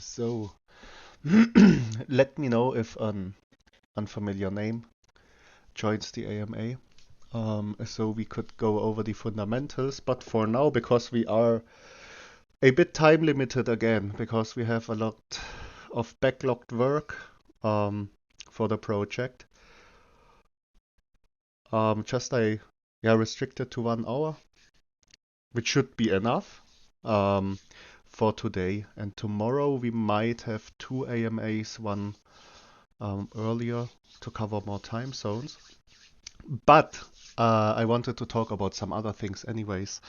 So, let me know if an unfamiliar name joins the AMA. So we could go over the fundamentals, but for now, because we are a bit time limited again, because we have a lot of backlogged work for the project, just restricted to 1 hour, which should be enough for today. And tomorrow we might have two AMAs, one earlier to cover more time zones. But I wanted to talk about some other things anyways.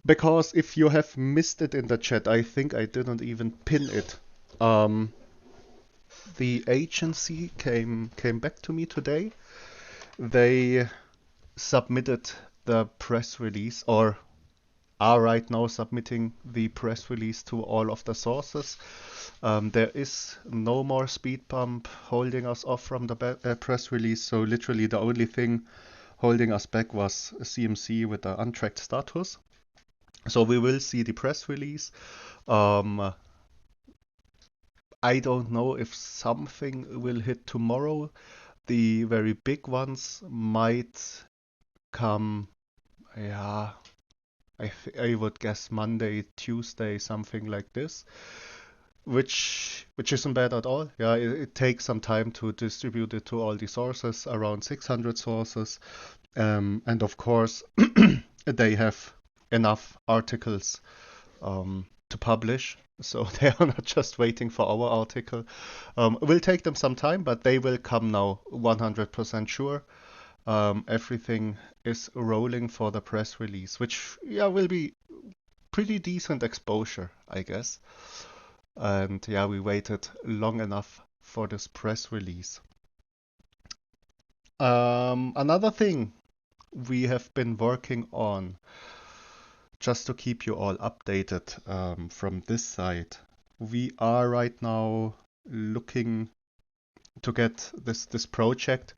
Because if you have missed it in the chat, I think I didn't even pin it. The agency came back to me today. They submitted the press release, or are right now submitting the press release to all of the sources. There is no more speed bump holding us off from the press release, so literally the only thing holding us back was CMC with the untracked status. So we will see the press release. I don't know if something will hit tomorrow. The very big ones might come, yeah, I would guess Monday, Tuesday, something like this, which isn't bad at all. Yeah, it takes some time to distribute it to all the sources, around 600 sources, and of course they have enough articles to publish, so they are not just waiting for our article. It will take them some time, but they will come now, 100% sure. Everything is rolling for the press release, which will be pretty decent exposure, I guess. And yeah, we waited long enough for this press release. Another thing we have been working on, just to keep you all updated from this side, we are right now looking to get this project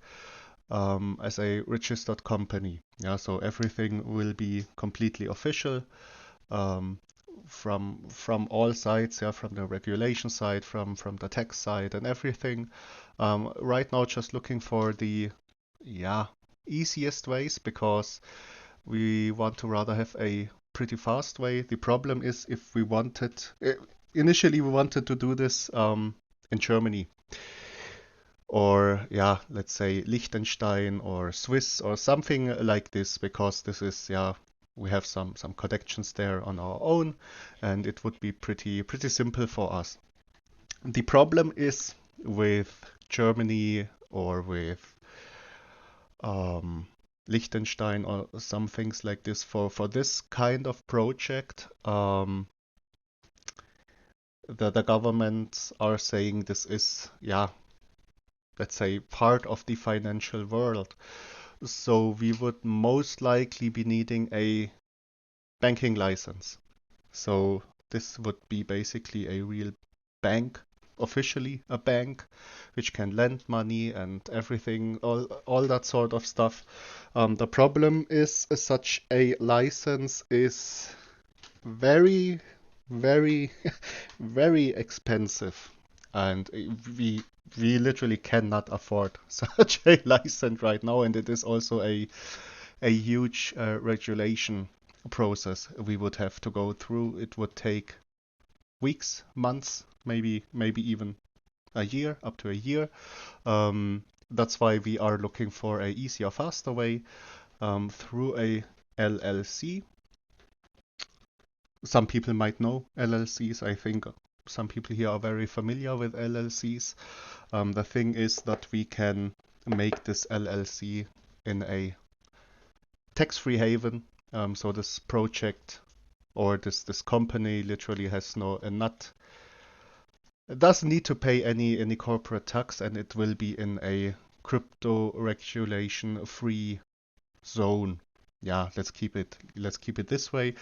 as a registered company. Yeah, so everything will be completely official from all sides. Yeah, from the regulation side, from the tax side, and everything. Right now, just looking for the easiest ways, because we want to rather have a pretty fast way. The problem is, if we wanted initially we wanted to do this in Germany, or let's say Liechtenstein or Swiss or something like this, because this is we have some connections there on our own, and it would be pretty simple for us. The problem is with Germany or with Liechtenstein or some things like this, for this kind of project, the governments are saying this is let's say part of the financial world. So we would most likely be needing a banking license. So this would be basically a real bank, officially a bank, which can lend money and everything, all that sort of stuff. The problem is such a license is very, very, very expensive, and we literally cannot afford such a license right now, and it is also a huge regulation process we would have to go through. It would take weeks, months, maybe even a year, up to a year. That's why we are looking for a easier, faster way through a LLC. Some people might know LLCs. I think some people here are very familiar with LLCs. The thing is that we can make this LLC in a tax-free haven. So this project or this company literally has it doesn't need to pay any corporate tax, and it will be in a crypto regulation free zone. Yeah, let's keep it this way.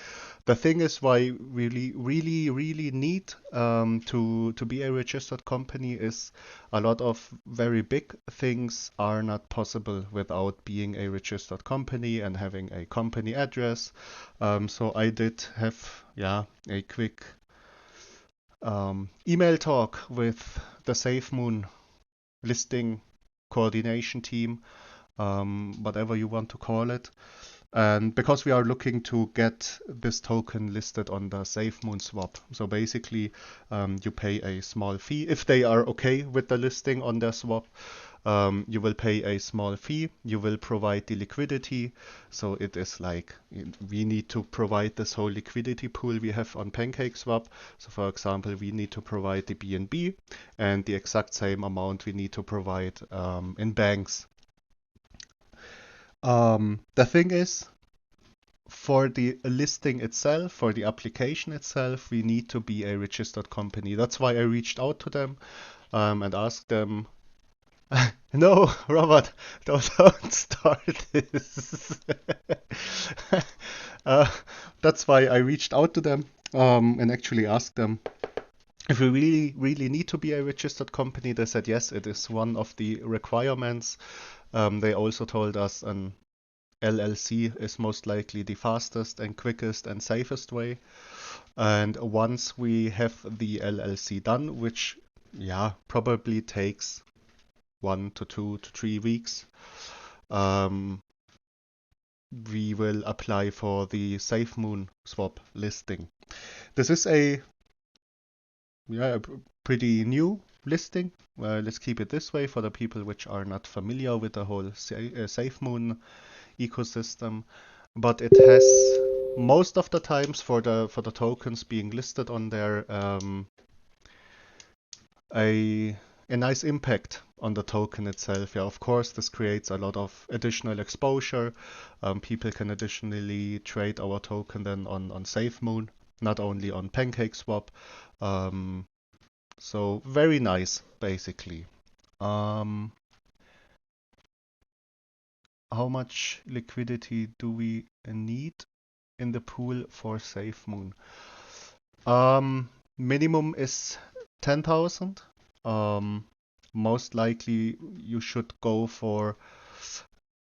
The thing is, why really need to be a registered company is a lot of very big things are not possible without being a registered company and having a company address. So I did have a quick email talk with the SafeMoon listing coordination team, whatever you want to call it. And because we are looking to get this token listed on the SafeMoon swap, so basically you pay a small fee. If they are okay with the listing on their swap, you will pay a small fee. You will provide the liquidity. So it is like we need to provide this whole liquidity pool we have on PancakeSwap. So for example, we need to provide the BNB and the exact same amount we need to provide in banks. The thing is, for the listing itself, for the application itself, we need to be a registered company. That's why I reached out to them and asked them. No, Robert, don't start this. That's why I reached out to them and actually asked them if we really need to be a registered company. They said yes, it is one of the requirements. They also told us an LLC is most likely the fastest and quickest and safest way. And once we have the LLC done, which probably takes 1 to 2 to 3 weeks, we will apply for the SafeMoon swap listing. This is a pretty new listing. Let's keep it this way for the people which are not familiar with the whole SafeMoon ecosystem, but it has most of the times for the tokens being listed on there a nice impact on the token itself. Yeah, of course, this creates a lot of additional exposure. People can additionally trade our token then on SafeMoon, not only on PancakeSwap. So very nice, basically. How much liquidity do we need in the pool for SafeMoon? Minimum is 10,000. Most likely you should go for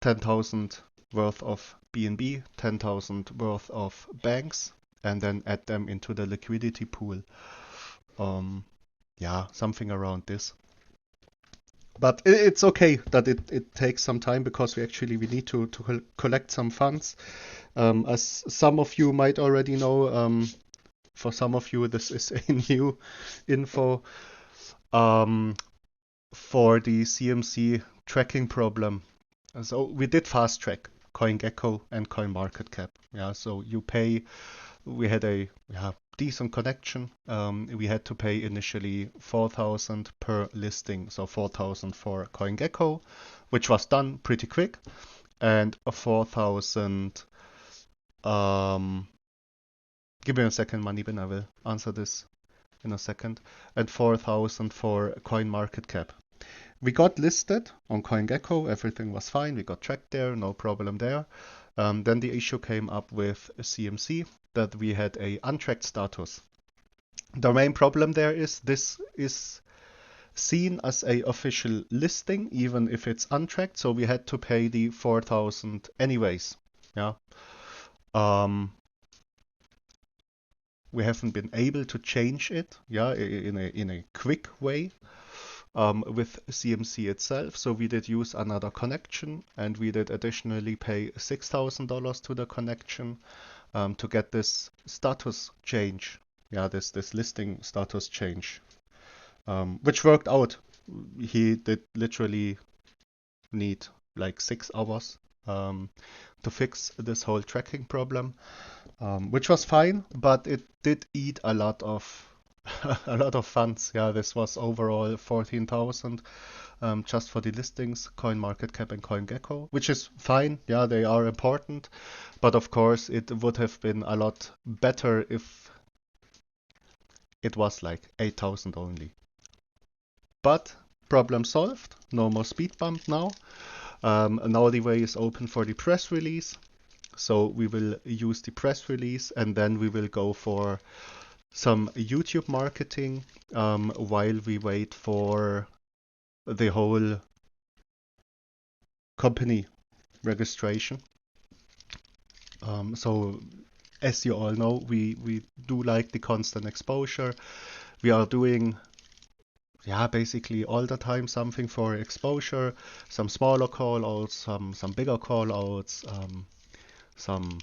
10,000 worth of BNB, 10,000 worth of banks, and then add them into the liquidity pool. Something around this. But it's okay that it takes some time because we need to collect some funds. As some of you might already know, for some of you this is a new info. For the CMC tracking problem. So we did fast track Coingecko and CoinMarketCap. Yeah, so you pay. We had a decent connection. We had to pay initially 4,000 per listing, so 4,000 for Coingecko, which was done pretty quick, and 4,000. Give me a second, Manibin. I will answer this in a second. And 4,000 for CoinMarketCap. We got listed on Coingecko, everything was fine, we got tracked there, no problem there. Then the issue came up with CMC that we had a untracked status. The main problem there is this is seen as a official listing, even if it's untracked, so we had to pay the 4,000 anyways. Yeah. We haven't been able to change it, in a quick way. With CMC itself, so we did use another connection, and we did additionally pay $6,000 to the connection to get this status change, this listing status change, which worked out. He did literally need like 6 hours to fix this whole tracking problem, which was fine, but it did eat a lot of funds. Yeah, this was overall 14,000 just for the listings, CoinMarketCap and Coingecko, which is fine. Yeah, they are important, but of course it would have been a lot better if it was like 8,000 only. But problem solved. No more speed bump now. Now the way is open for the press release. So we will use the press release, and then we will go for some YouTube marketing while we wait for the whole company registration. So as you all know, we do like the constant exposure. We are doing, yeah, basically all the time something for exposure, some smaller callouts, some bigger callouts, some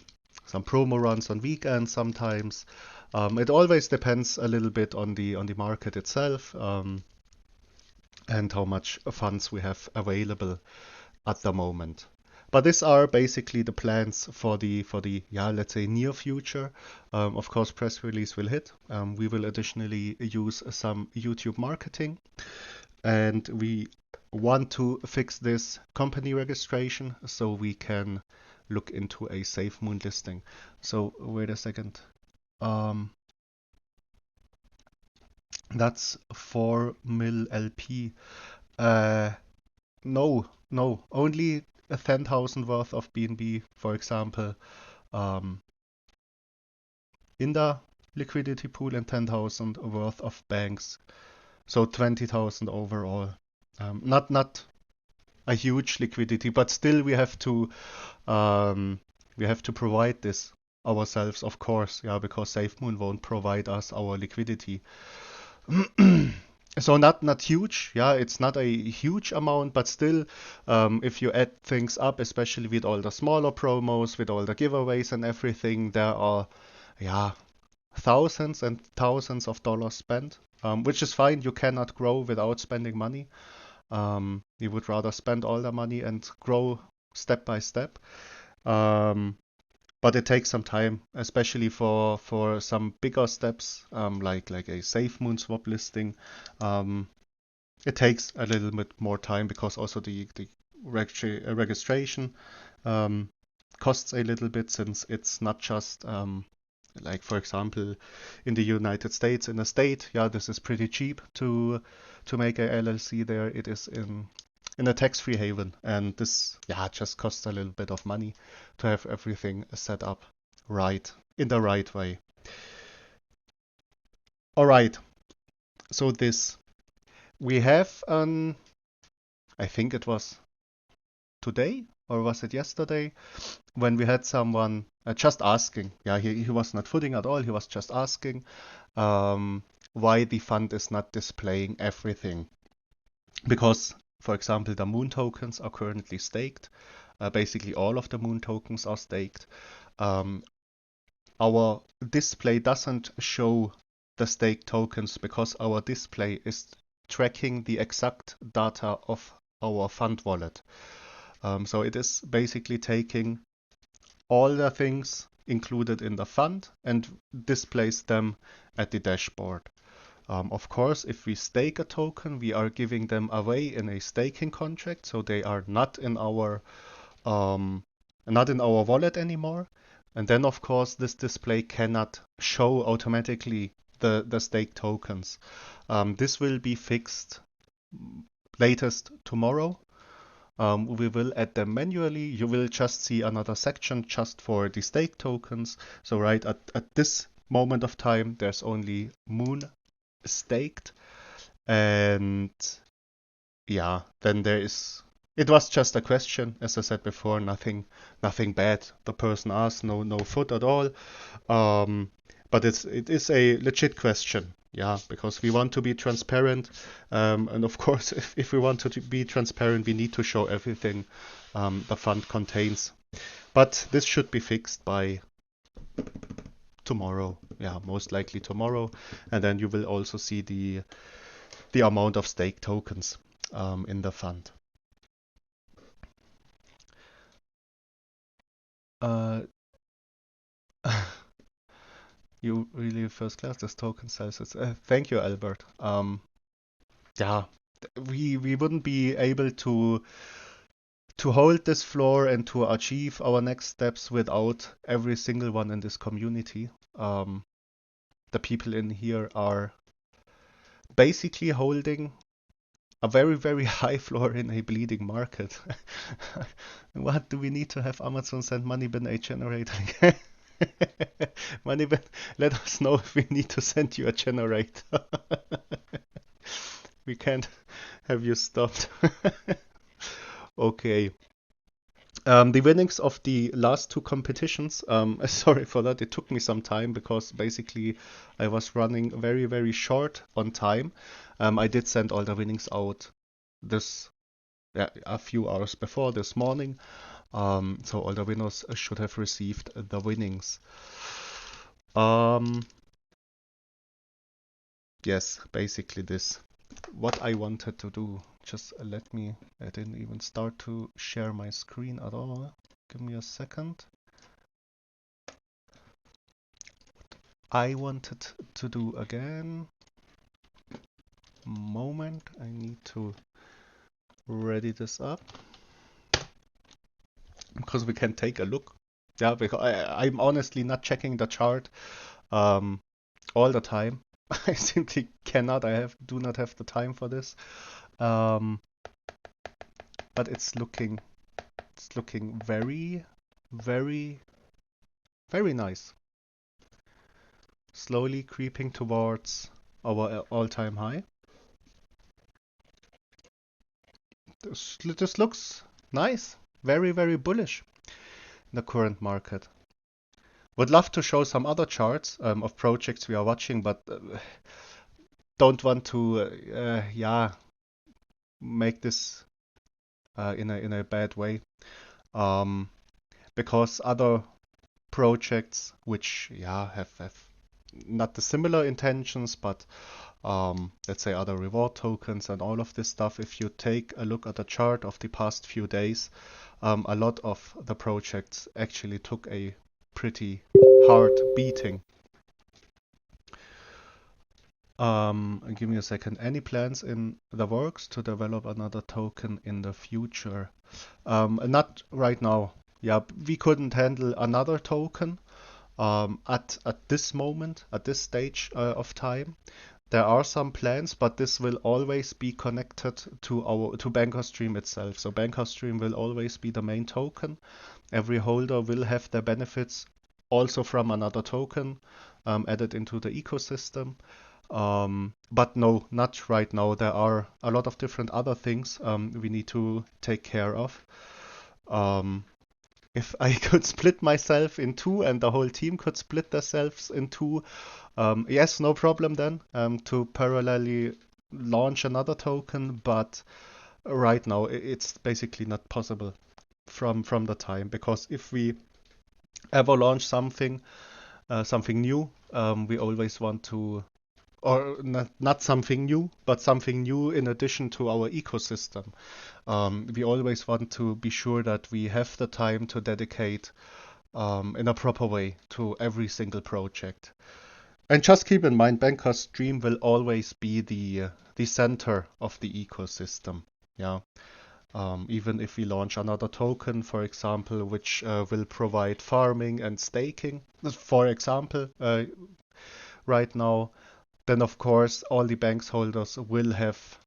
promo runs on weekends sometimes. It always depends a little bit on the market itself, and how much funds we have available at the moment. But these are basically the plans for the yeah, let's say near future. Of course, press release will hit. We will additionally use some YouTube marketing, and we want to fix this company registration so we can look into a SafeMoon listing. So wait a second. That's 4 mil LP. No, only a 10,000 worth of BNB, for example, um, in the liquidity pool, and 10,000 worth of banks. So 20,000 overall. Not a huge liquidity, but still we have to provide this ourselves, of course, yeah, because SafeMoon won't provide us our liquidity. So not huge, yeah, it's not a huge amount, but still, if you add things up, especially with all the smaller promos, with all the giveaways and everything, there are, yeah, thousands and thousands of dollars spent, which is fine. You cannot grow without spending money. You would rather spend all the money and grow step by step. But it takes some time, especially for some bigger steps, like a SafeMoon swap listing. It takes a little bit more time because also the registration costs a little bit, since it's not just like, for example, in the United States, in a state, yeah, this is pretty cheap to make a LLC there. It is in a tax-free haven, and this, yeah, just costs a little bit of money to have everything set up right, in the right way. All right, so this, we have I think it was today, or was it yesterday, when we had someone just asking, yeah, he was not footing at all, he was just asking why the fund is not displaying everything. Because, for example, the Moon tokens are currently staked. Basically, all of the Moon tokens are staked. Our display doesn't show the staked tokens because our display is tracking the exact data of our fund wallet. So it is basically taking all the things included in the fund and displays them at the dashboard. Of course, if we stake a token, we are giving them away in a staking contract, so they are not in our wallet anymore. And then, of course, this display cannot show automatically the stake tokens. This will be fixed latest tomorrow. We will add them manually. You will just see another section just for the stake tokens. So right at this moment of time, there's only Moon staked, and yeah, then it was just a question, as I said before, nothing bad the person asked, no foot at all, but it is a legit question, yeah, because we want to be transparent, and of course, if we want to be transparent, we need to show everything the fund contains. But this should be fixed by tomorrow, yeah, most likely tomorrow, and then you will also see the amount of stake tokens in the fund. You really first class, this token sizes. Thank you, Albert. Yeah, we wouldn't be able to hold this floor and to achieve our next steps without every single one in this community. The people in here are basically holding a very, very high floor in a bleeding market. What do we need to have Amazon send Moneybin a generator? Moneybin, let us know if we need to send you a generator. We can't have you stopped. Okay. The winnings of the last two competitions, sorry for that, it took me some time because basically I was running very, very short on time. I did send all the winnings out this a few hours before this morning, so all the winners should have received the winnings. Yes, basically this. What I wanted to do, just let me, I didn't even start to share my screen at all. Give me a second. I wanted to do again. Moment, I need to ready this up because we can take a look. Yeah, because I'm honestly not checking the chart all the time. I simply cannot. Do not have the time for this. But it's looking very, very, very nice. Slowly creeping towards our all-time high. This looks nice. Very, very bullish in the current market. Would love to show some other charts of projects we are watching, but don't want to, yeah, make this in a bad way, because other projects which, yeah, have not the similar intentions, but let's say other reward tokens and all of this stuff. If you take a look at the chart of the past few days, a lot of the projects actually took a pretty hard beating. Give me a second. Any plans in the works to develop another token in the future? Not right now. Yeah, we couldn't handle another token at this moment, at this stage of time. There are some plans, but this will always be connected to BanekrsDream itself. So BanekrsDream will always be the main token. Every holder will have their benefits also from another token added into the ecosystem. But no, not right now. There are a lot of different other things we need to take care of. If I could split myself in two and the whole team could split themselves in two, yes, no problem then to parallelly launch another token. But right now it's basically not possible from the time, because if we ever launch something new, we always want to, or not something new, but something new in addition to our ecosystem. We always want to be sure that we have the time to dedicate in a proper way to every single project. And just keep in mind, BanekrsDream will always be the center of the ecosystem. Yeah. Even if we launch another token, for example, which will provide farming and staking, for example, right now, then of course all the banks holders will have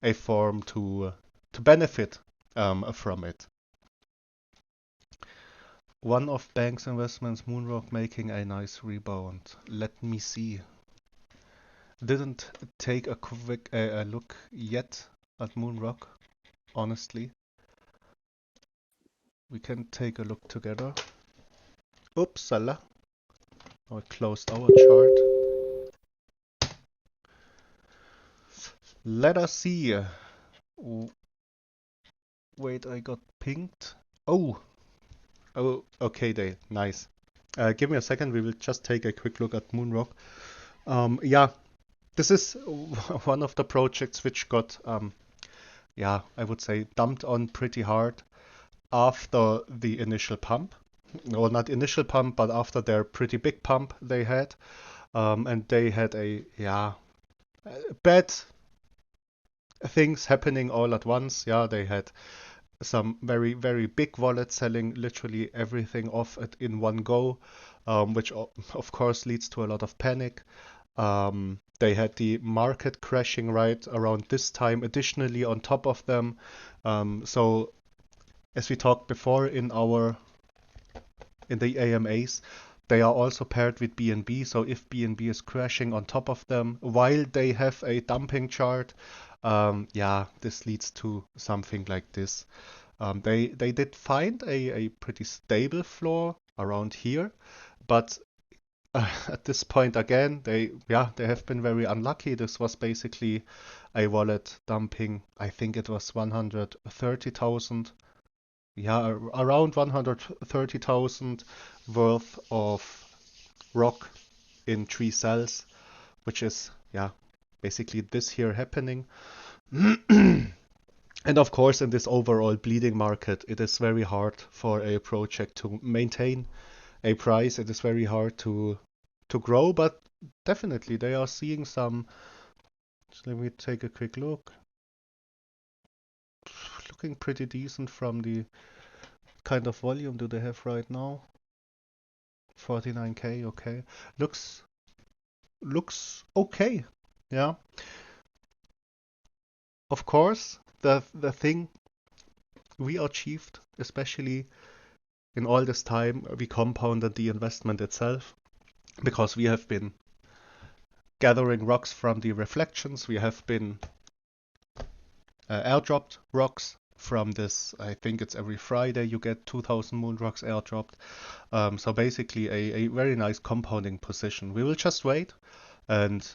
a form to benefit from it. One of Bank's investments, Moonrock, making a nice rebound. Let me see. Didn't take a quick look yet at Moonrock, honestly. We can take a look together. Upsala. I closed our chart. Let us see. Wait, I got pinged. Oh, okay, Dale. Nice. Give me a second. We will just take a quick look at Moonrock. Yeah, this is one of the projects which got, yeah, I would say dumped on pretty hard after the initial pump. Or not initial pump, but after their pretty big pump they had. And they had bad things happening all at once. Yeah, they had some very, very big wallets selling literally everything off in one go, which of course leads to a lot of panic. They had the market crashing right around this time, additionally on top of them. So as we talked before in the AMAs, they are also paired with BNB. So if BNB is crashing on top of them while they have a dumping chart, yeah, this leads to something like this. They did find a pretty stable floor around here, but at this point again, they have been very unlucky. This was basically a wallet dumping. I think it was 130,000. Yeah, around 130,000 worth of rock in 3 cells, which is basically this here happening. And of course, in this overall bleeding market, it is very hard for a project to maintain a price. It is very hard to grow, but definitely they are seeing some. So let me take a quick look. Looking pretty decent from the kind of volume do they have right now. 49k, okay. Looks okay. Yeah. Of course, the thing we achieved, especially in all this time, we compounded the investment itself because we have been gathering rocks from the reflections. We have been airdropped rocks from this. I think it's every Friday you get 2,000 moon rocks airdropped. So basically a very nice compounding position. We will just wait. And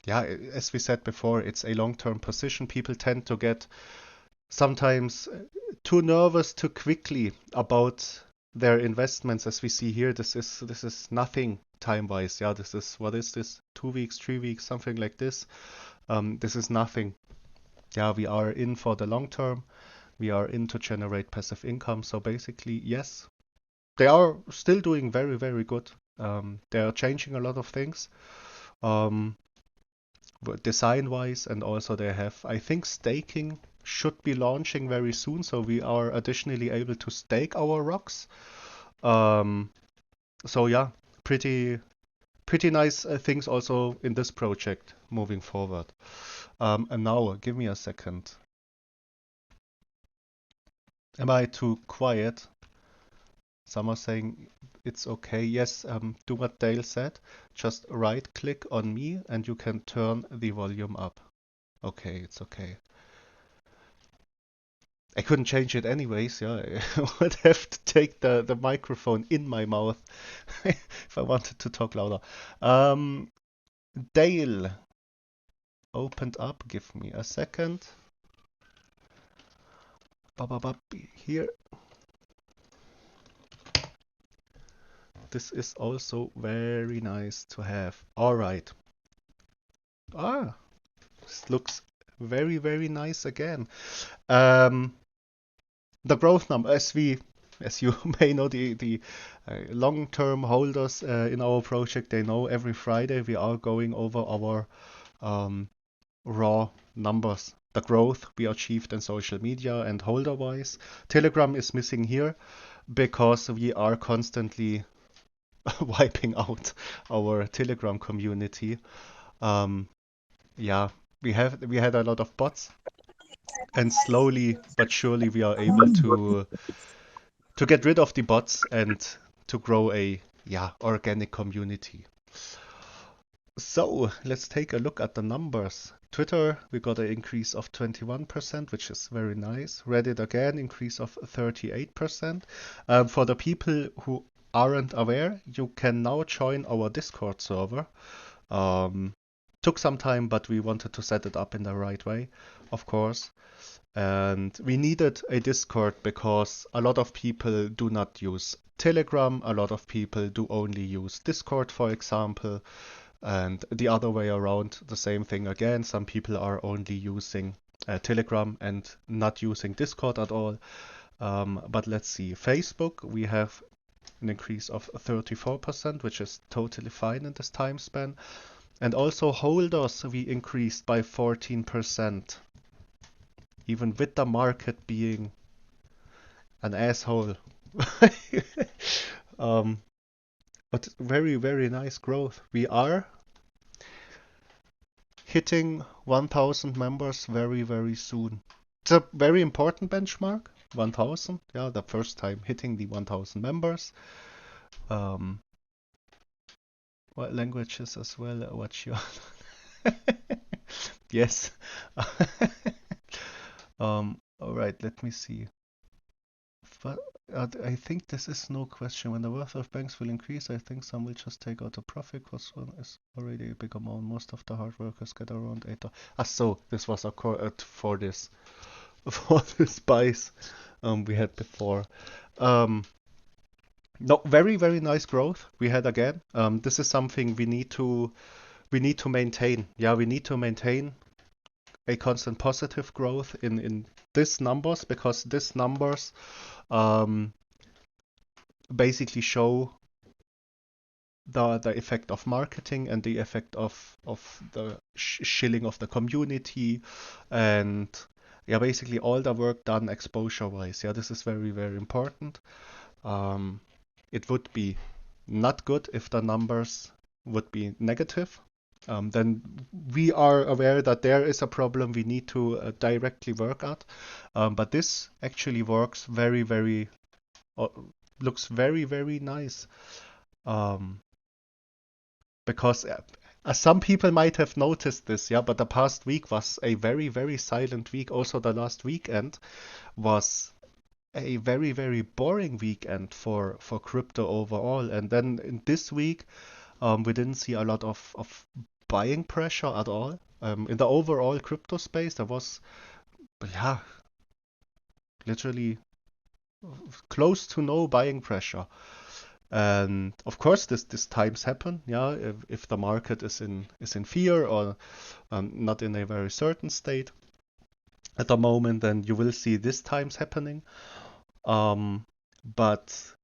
yeah, as we said before, it's a long-term position. People tend to get sometimes too nervous too quickly about their investments. As we see here, this is nothing time-wise. Yeah, this is, what is this? 2 weeks, 3 weeks, something like this. This is nothing. Yeah, we are in for the long term. We are in to generate passive income. So basically, yes, they are still doing very, very good. They are changing a lot of things. Design-wise, and also they have, I think, staking should be launching very soon, so we are additionally able to stake our rocks. So yeah, pretty nice things also in this project moving forward. And now, give me a second. Am I too quiet? Some are saying it's okay. Yes, do what Dale said. Just right-click on me and you can turn the volume up. Okay, it's okay. I couldn't change it anyways, yeah. I would have to take the microphone in my mouth if I wanted to talk louder. Dale opened up. Give me a second. Here. This is also very nice to have. All right. This looks very, very nice again. The growth number, as you may know, the long-term holders in our project, they know every Friday we are going over our raw numbers, the growth we achieved in social media and holder-wise. Telegram is missing here because we are constantly wiping out our Telegram community. Yeah, we had a lot of bots, and slowly but surely we are able to get rid of the bots and to grow a organic community. So let's take a look at the numbers. Twitter, we got an increase of 21%, which is very nice. Reddit again, increase of 38%. For the people who aren't aware, you can now join our Discord server. Took some time, but we wanted to set it up in the right way, of course. And we needed a Discord because a lot of people do not use Telegram. A lot of people do only use Discord, for example. And the other way around, the same thing again. Some people are only using Telegram and not using Discord at all. But let's see. Facebook, we have an increase of 34%, which is totally fine in this time span. And also holders, we increased by 14%. Even with the market being an asshole. But very, very nice growth. We are hitting 1,000 members very, very soon. It's a very important benchmark. 1,000, yeah, the first time hitting the 1,000 members. What languages as well? What's your yes. All right, let me see. But I think this is no question. When the worth of banks will increase, I think some will just take out the profit because one is already a big amount. Most of the hard workers get around 8. Ah, so this was for this for this buys we had before. Um, no, very very nice growth we had again. This is something we need to maintain. Yeah, we need to maintain a constant positive growth in these numbers because these numbers um, basically show the effect of marketing and the effect of the shilling of the community and yeah, basically all the work done exposure wise. Yeah, this is very very important. Um, it would be not good if the numbers would be negative. Then we are aware that there is a problem we need to directly work at. But this actually works very, very, uh, looks very, very nice. Um, because some people might have noticed this, yeah, but the past week was a very, very silent week. Also, the last weekend was a very, very boring weekend for crypto overall. And then in this week, we didn't see a lot of buying pressure at all. In the overall crypto space, there was, yeah, literally close to no buying pressure. And of course, this times happen. Yeah, if the market is in fear or not in a very certain state at the moment, then you will see this times happening. But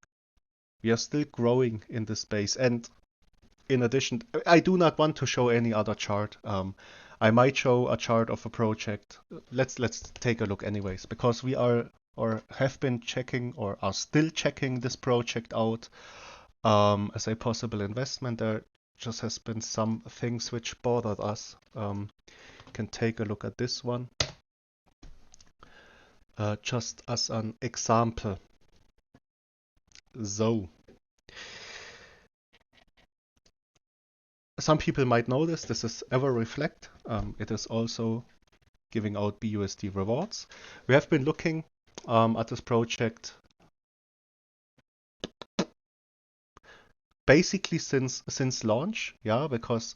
we are still growing in this space. And in addition, I do not want to show any other chart. I might show a chart of a project. Let's take a look anyways, because we are or have been checking or are still checking this project out as a possible investment. There just has been some things which bothered us. Can take a look at this one. Just as an example. So, some people might know this is Ever Reflect. It is also giving out BUSD rewards. We have been looking at this project basically since launch, yeah, because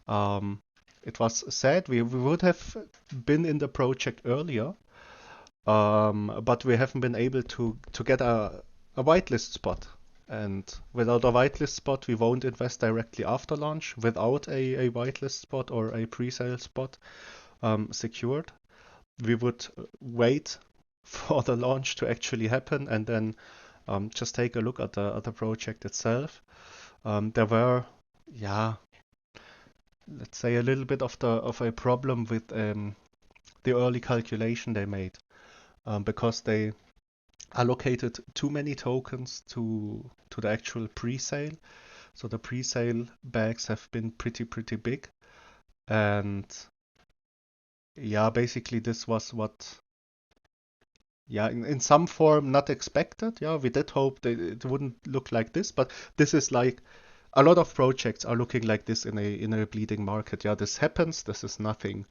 it was said we would have been in the project earlier, but we haven't been able to get a whitelist spot. And without a whitelist spot, we won't invest directly after launch without a whitelist spot or a pre-sale spot secured. We would wait for the launch to actually happen and then just take a look at the project itself. There were, yeah, let's say a little bit of a problem with the early calculation they made because they allocated too many tokens to the actual pre-sale. So the pre-sale bags have been pretty big, and yeah, basically this was what, yeah, in some form not expected. Yeah, we did hope that it wouldn't look like this, but this is like a lot of projects are looking like this in a bleeding market. Yeah, this happens. This is nothing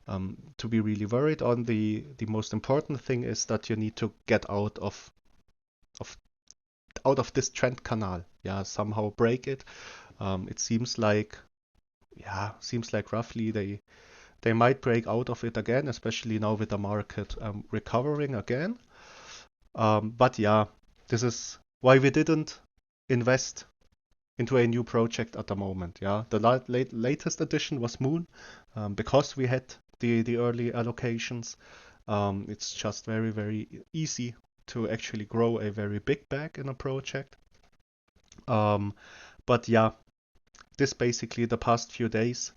to be really worried on. The most important thing is that you need to get of out of this trend canal. Yeah, somehow break it. It seems like, yeah, seems like roughly they might break out of it again, especially now with the market recovering again. But yeah, this is why we didn't invest into a new project at the moment. Yeah, the latest addition was Moon, because we had the early allocations. It's just very easy to actually grow a very big bag in a project. Um, but yeah, this basically the past few days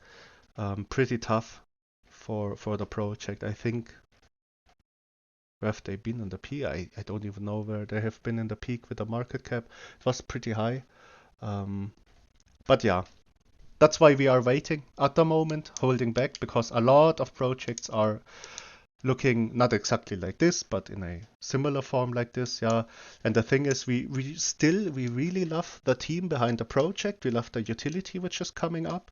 pretty tough for the project. I think where have they been in the peak? I don't even know where they have been in the peak with the market cap. It was pretty high. But yeah, that's why we are waiting at the moment, holding back, because a lot of projects are looking not exactly like this, but in a similar form like this, yeah. And the thing is, we really love the team behind the project. We love the utility which is coming up.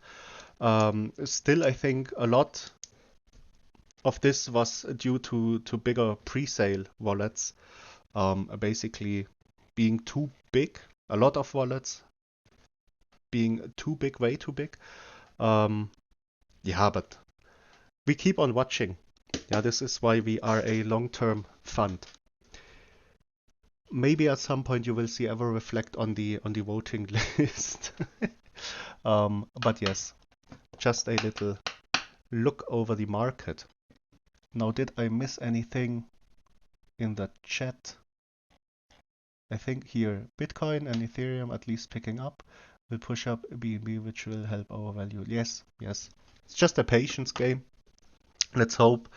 Still, I think a lot of this was due to bigger pre-sale wallets basically being too big. A lot of wallets being too big, way too big. Yeah, but we keep on watching. Yeah, this is why we are a long-term fund. Maybe at some point you will see ever reflect on the voting list. But yes, just a little look over the market. Now, did I miss anything in the chat? I think here Bitcoin and Ethereum at least picking up will push up BNB, which will help our value. Yes, yes. It's just a patience game. Let's hope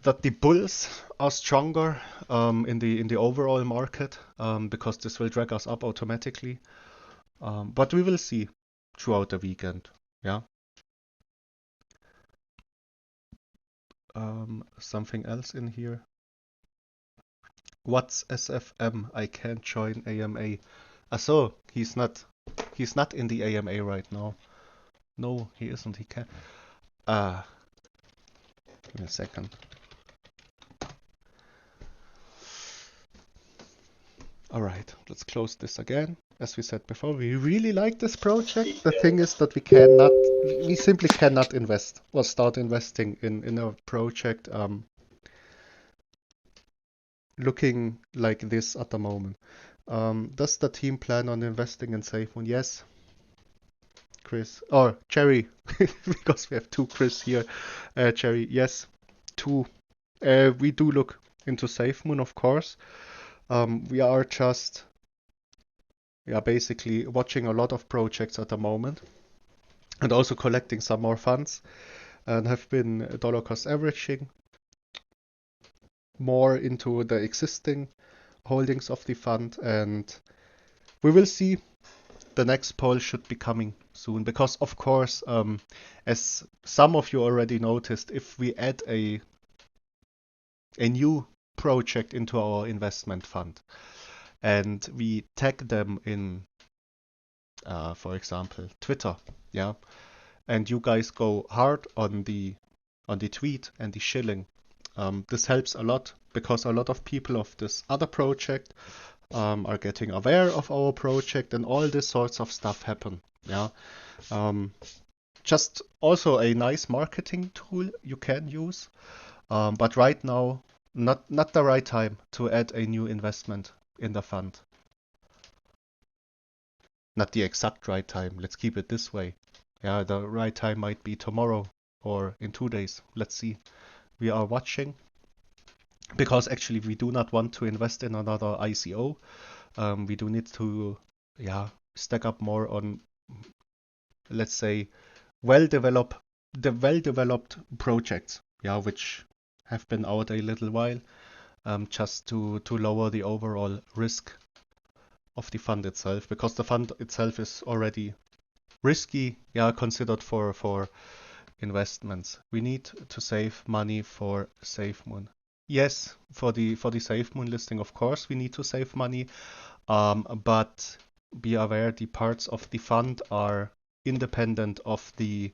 that the bulls are stronger in the overall market because this will drag us up automatically. But we will see throughout the weekend. Yeah. Something else in here. What's SFM? I can't join AMA. So he's not in the AMA right now. No, he isn't. He can. Give me a second. Alright, let's close this again. As we said before, we really like this project. The thing is that we simply cannot invest or start investing in a project looking like this at the moment. Does the team plan on investing in SafeMoon? Yes. Chris, or Cherry, because we have two Chris here. Cherry, yes, two. We do look into SafeMoon, of course. We are just, basically watching a lot of projects at the moment and also collecting some more funds and have been dollar cost averaging more into the existing holdings of the fund, and we will see. The next poll should be coming soon because, of course, as some of you already noticed, if we add a new project into our investment fund and we tag them in, for example, Twitter, yeah, and you guys go hard on the tweet and the shilling, this helps a lot because a lot of people of this other project are getting aware of our project and all this sorts of stuff happen. Yeah, just also a nice marketing tool you can use, but right now not the right time to add a new investment in the fund. Not the exact right time. Let's keep it this way. Yeah, the right time might be tomorrow or in 2 days. Let's see. We are watching because actually we do not want to invest in another ICO. We do need to, stack up more on, let's say, well-developed projects, which have been out a little while, just to lower the overall risk of the fund itself, because the fund itself is already risky, considered for investments. We need to save money for SafeMoon. Yes, for the SafeMoon listing, of course, we need to save money, but be aware the parts of the fund are independent of the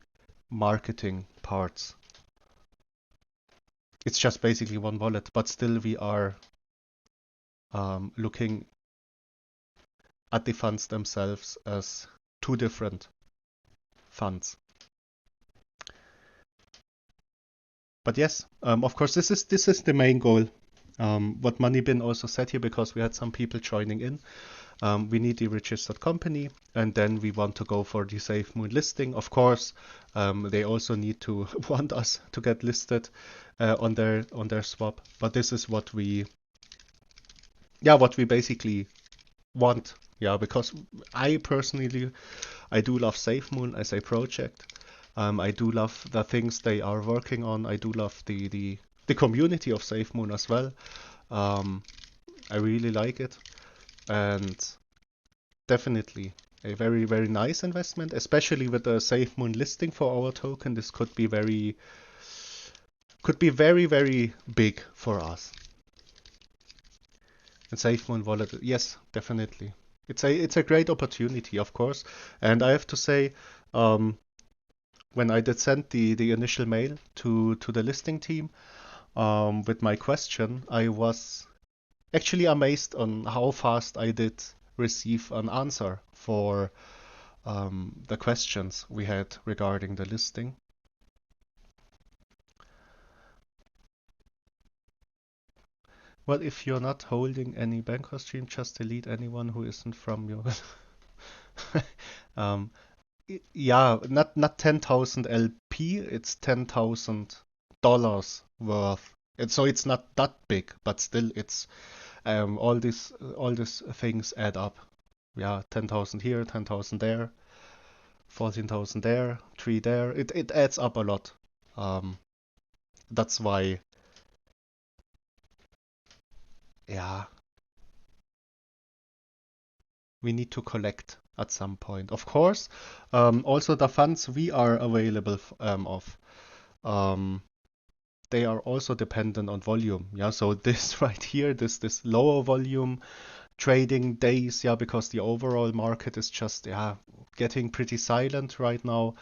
marketing parts. It's just basically one wallet, but still we are looking at the funds themselves as two different funds. But yes, of course, this is the main goal. What Moneybin also said here, because we had some people joining in. We need the registered company, and then we want to go for the SafeMoon listing. Of course, they also need to want us to get listed on their swap. But this is what we basically want. Yeah, because I personally, I do love SafeMoon as a project. I do love the things they are working on. I do love the community of SafeMoon as well. I really like it, and definitely a very, very nice investment, especially with the SafeMoon listing for our token. This could be very, very big for us. And SafeMoon wallet, yes, definitely. It's a great opportunity, of course. And I have to say, when I did send the initial mail to the listing team with my question, I was actually amazed on how fast I did receive an answer for the questions we had regarding the listing. Well, if you're not holding any BanekrsDream, just delete anyone who isn't from your. um, yeah, not 10,000 LP, it's $10,000 worth. So it's not that big, but still, it's all these things add up. Yeah, 10,000 here, 10,000 there, 14,000 there, 3 there. It adds up a lot. Um, that's why, yeah, we need to collect at some point. Of course, also the funds we are available of, um, they are also dependent on volume. Yeah, so this right here, this lower volume trading days, yeah, because the overall market is just, yeah, getting pretty silent right now,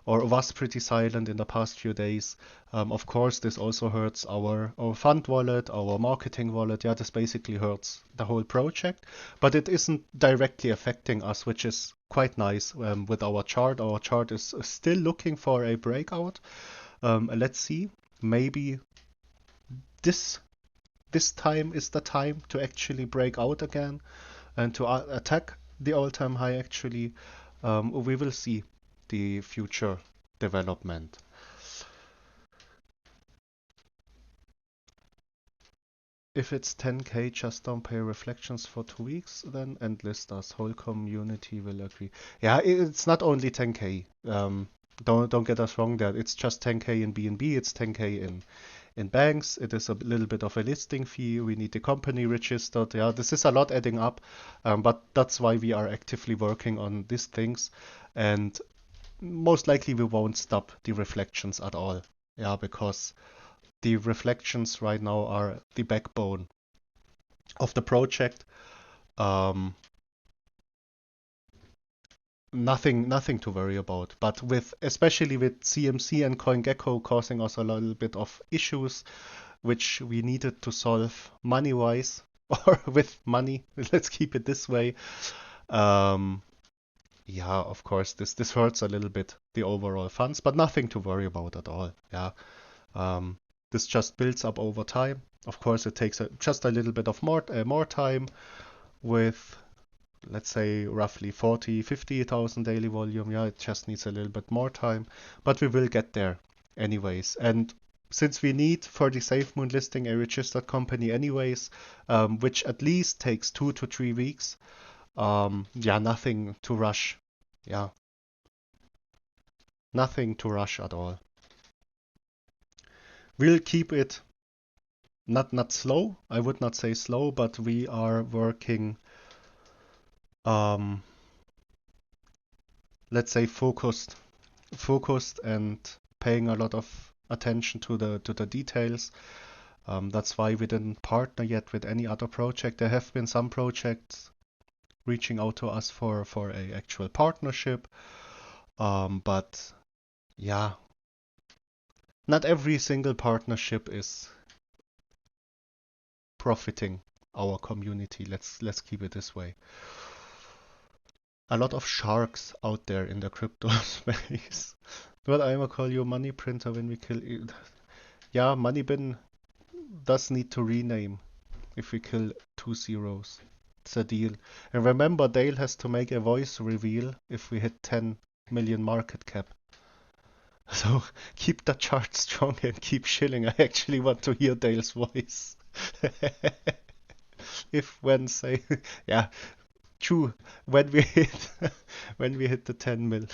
or was pretty silent in the past few days. Of course, this also hurts our fund wallet, our marketing wallet. Yeah, this basically hurts the whole project, but it isn't directly affecting us, which is quite nice. With our chart, is still looking for a breakout. Let's see, maybe this this time is the time to actually break out again and to attack the all-time high. Actually, we will see the future development. If it's 10K, just don't pay reflections for 2 weeks then and list us. Whole community will agree. Yeah, it's not only 10K. Don't get us wrong there. It's just 10K in BNB. It's 10K in banks. It is a little bit of a listing fee. We need the company registered. Yeah, this is a lot adding up, but that's why we are actively working on these things, and most likely we won't stop the reflections at all. Yeah, because the reflections right now are the backbone of the project. Um, nothing to worry about. But especially with CMC and Coingecko causing us a little bit of issues, which we needed to solve money-wise, or with money. Let's keep it this way. Um, yeah, of course, this hurts a little bit the overall funds, but nothing to worry about at all. Yeah, um, this just builds up over time. Of course, it takes just a little bit of more time with, let's say, roughly 40, 50,000 daily volume. Yeah, it just needs a little bit more time, but we will get there anyways. And since we need for the SafeMoon listing a registered company anyways, which at least takes 2 to 3 weeks, yeah, nothing to rush. Yeah, nothing to rush at all. We'll keep it not slow. I would not say slow, but we are working, um, let's say focused and paying a lot of attention to the details. That's why we didn't partner yet with any other project. There have been some projects reaching out to us for a actual partnership, but yeah, not every single partnership is profiting our community. Let's keep it this way. A lot of sharks out there in the crypto space. Well, I'm gonna call you money printer when we kill you. Yeah, Moneybin does need to rename if we kill 2 zeros. It's a deal. And remember, Dale has to make a voice reveal if we hit 10 million market cap. So keep the chart strong and keep shilling. I actually want to hear Dale's voice. If when say, yeah, true. When we hit when we hit the 10 mil.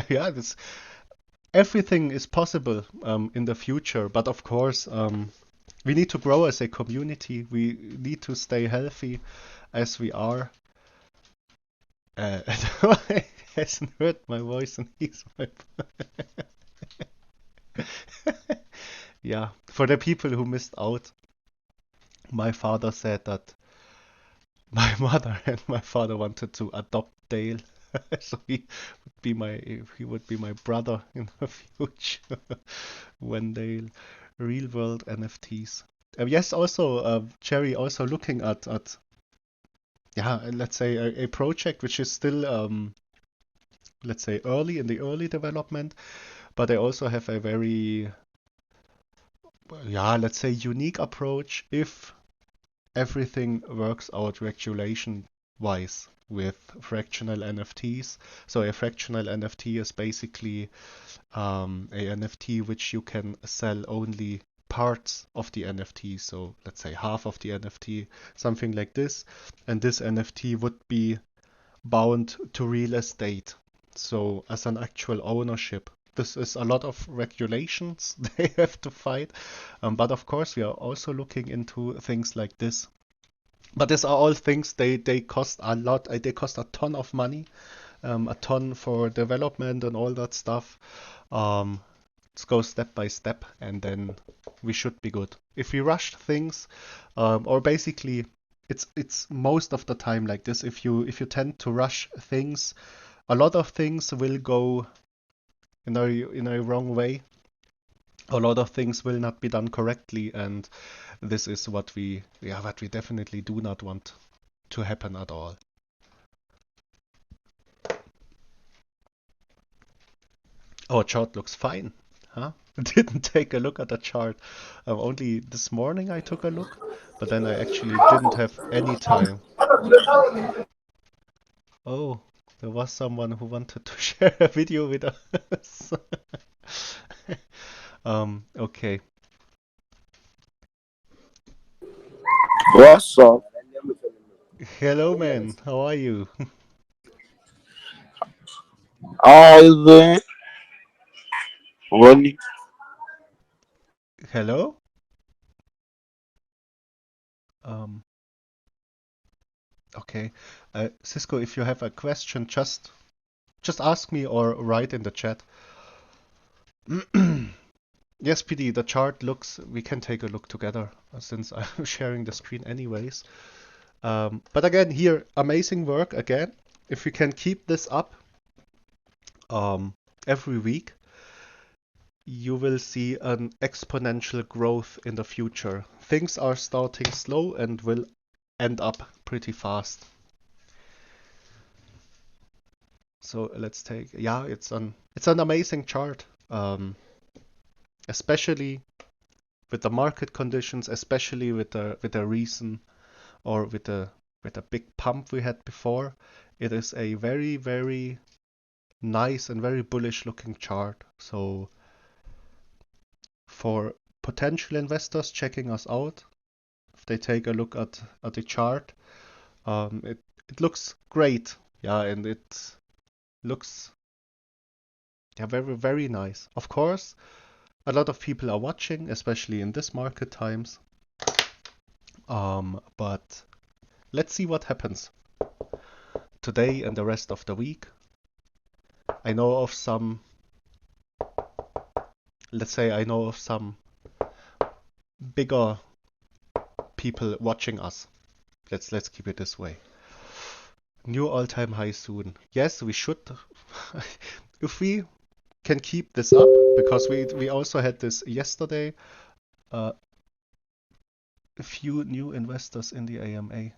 Yeah, this everything is possible in the future, but of course, we need to grow as a community. We need to stay healthy as we are. He hasn't heard my voice and he's my. Yeah, for the people who missed out, my father said that my mother and my father wanted to adopt Dale. So he would be my brother in the future when Dale real world NFTs. Yes, also Jerry also looking at yeah, let's say a project which is still let's say early in the early development, but they also have a very yeah, let's say unique approach if everything works out regulation wise with fractional NFTs. So a fractional NFT is basically a NFT which you can sell only parts of the NFT. So let's say half of the NFT, something like this. And this NFT would be bound to real estate. So as an actual ownership. This is a lot of regulations they have to fight. But of course, we are also looking into things like this. But these are all things they cost a lot. They cost a ton of money, a ton for development and all that stuff. Let's go step by step, and then we should be good. If we rush things, or basically, it's most of the time like this. If you tend to rush things, a lot of things will go in a wrong way. A lot of things will not be done correctly, and this is what we definitely do not want to happen at all. Our chart looks fine, huh? Didn't take a look at the chart. Only this morning I took a look, but then I actually didn't have any time. Oh, there was someone who wanted to share a video with us. Okay. What's up? Hello, man. How are you? How you doing? Ronnie? Hello? Um, okay. Cisco, if you have a question, just ask me or write in the chat. Yes, PD, the chart looks, we can take a look together since I'm sharing the screen anyways. But again, here, amazing work again. If we can keep this up every week, you will see an exponential growth in the future. Things are starting slow and will end up pretty fast. So let's take, yeah, it's an amazing chart, especially with the market conditions, especially with the reason or with the big pump we had before. It is a very, very nice and very bullish looking chart. So for potential investors checking us out, if they take a look at the chart, it looks great. Yeah, and it looks yeah very, very nice. Of course, a lot of people are watching, especially in this market times. But let's see what happens today and the rest of the week. I know of some, let's say I know of some bigger people watching us. Let's keep it this way. New all-time high soon. Yes, we should. If we can keep this up, because we also had this yesterday. A few new investors in the AMA.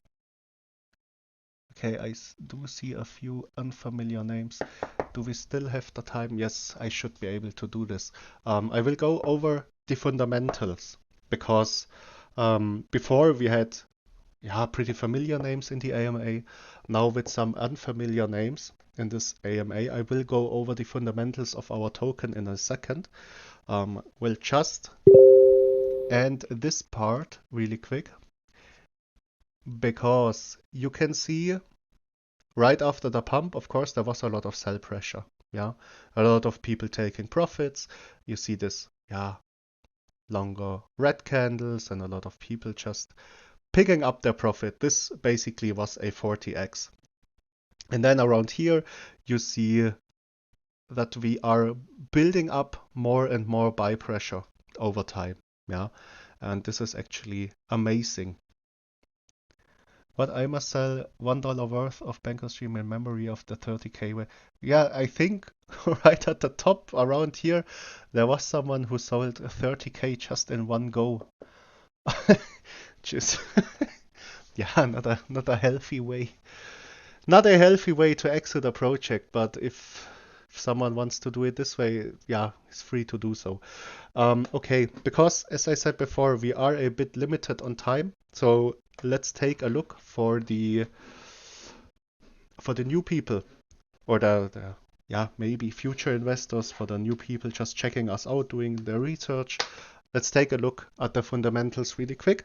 Okay, I do see a few unfamiliar names. Do we still have the time? Yes, I should be able to do this. I will go over the fundamentals because before we had pretty familiar names in the AMA. Now with some unfamiliar names in this AMA, I will go over the fundamentals of our token in a second. We'll just end this part really quick because you can see right after the pump, of course, there was a lot of sell pressure. Yeah, a lot of people taking profits. You see this, longer red candles and a lot of people just picking up their profit. This basically was a 40x. And then around here, you see that we are building up more and more buy pressure over time. Yeah, and this is actually amazing. What I must sell $1 worth of BanekrsDream in memory of the 30K. Yeah, I think right at the top around here, there was someone who sold 30K just in one go. Which is, yeah, not a healthy way. Not a healthy way to exit a project, but if someone wants to do it this way, yeah, he's free to do so. Okay, because as I said before, we are a bit limited on time, so let's take a look for the new people or the yeah, maybe future investors, for the new people just checking us out, doing their research. Let's take a look at the fundamentals really quick.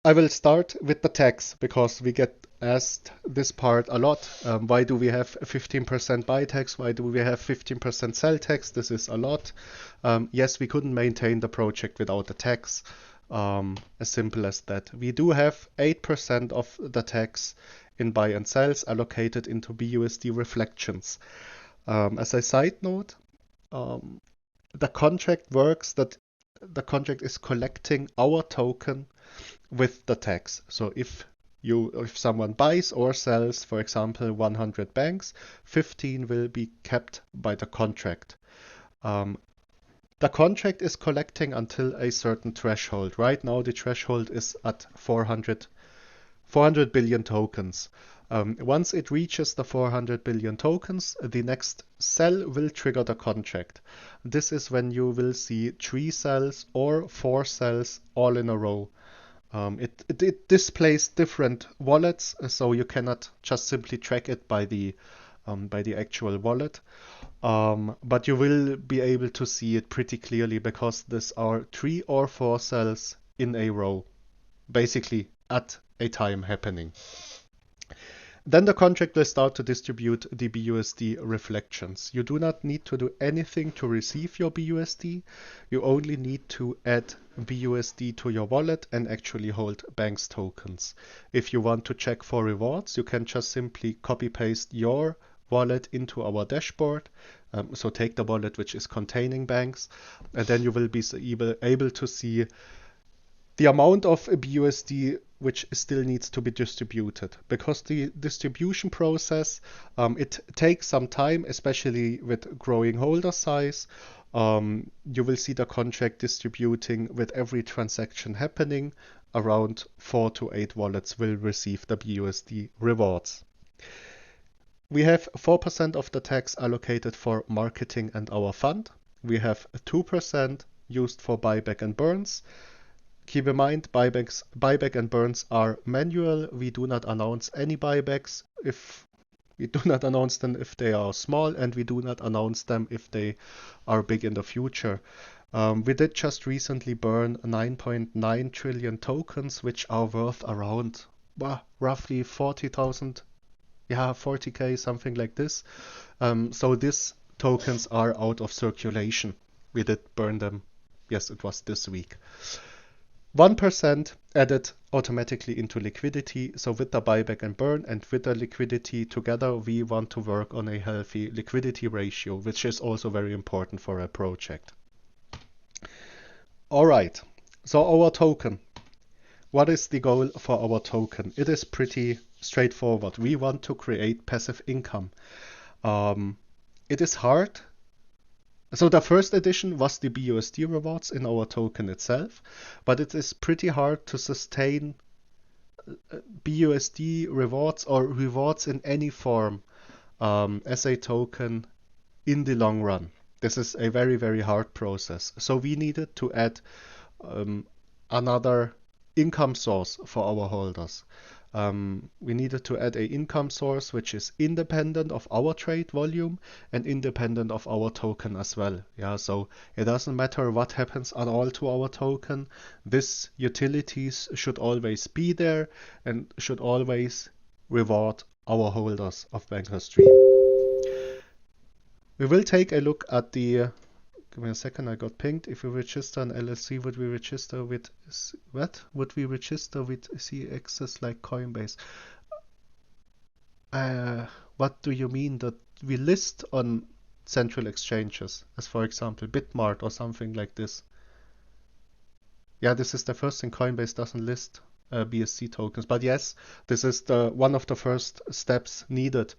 I will start with the tax because we get asked this part a lot. Why do we have 15% buy tax? Why do we have 15% sell tax? This is a lot. Yes, we couldn't maintain the project without the tax. As simple as that. We do have 8% of the tax in buy and sells allocated into BUSD reflections. As a side note, the contract works that the contract is collecting our token with the tax. So if someone buys or sells, for example, 100 banks, 15 will be kept by the contract. The contract is collecting until a certain threshold. Right now, the threshold is at 400 billion tokens. Once it reaches the 400 billion tokens, the next sell will trigger the contract. This is when you will see 3 sells or 4 sells all in a row. It displays different wallets, so you cannot just simply track it by the actual wallet. But you will be able to see it pretty clearly because these are 3 or 4 cells in a row, basically at a time happening. Then the contract will start to distribute the BUSD reflections. You do not need to do anything to receive your BUSD. You only need to add BUSD to your wallet and actually hold Banks tokens. If you want to check for rewards, you can just simply copy paste your wallet into our dashboard. So take the wallet which is containing Banks, and then you will be able to see the amount of BUSD which still needs to be distributed, because the distribution process, it takes some time, especially with growing holder size. You will see the contract distributing with every transaction happening. Around 4 to 8 wallets will receive the BUSD rewards. We have 4% of the tax allocated for marketing and our fund. We have 2% used for buyback and burns. Keep in mind, buyback and burns are manual. We do not announce any buybacks if we do not announce them if they are small, and we do not announce them if they are big in the future. We did just recently burn 9.9 trillion tokens, which are worth around roughly 40,000, 40k, something like this. So these tokens are out of circulation. We did burn them. Yes, it was this week. 1% added automatically into liquidity. So with the buyback and burn and with the liquidity together, we want to work on a healthy liquidity ratio, which is also very important for a project. All right, so our token. What is the goal for our token? It is pretty straightforward. We want to create passive income. It is hard. So the first edition was the BUSD rewards in our token itself, but it is pretty hard to sustain BUSD rewards or rewards in any form as a token in the long run. This is a very, very hard process. So we needed to add another income source for our holders. We needed to add a income source which is independent of our trade volume and independent of our token as well. Yeah, so it doesn't matter what happens at all to our token. This utilities should always be there and should always reward our holders of BankersDream. We will take a look at the give me a second, I got pinged. If we register an LLC, would we register with what? Would we register with CXs like Coinbase? What do you mean that we list on central exchanges, as for example Bitmart or something like this? Yeah, this is the first thing. Coinbase doesn't list BSC tokens. But yes, this is one of the first steps needed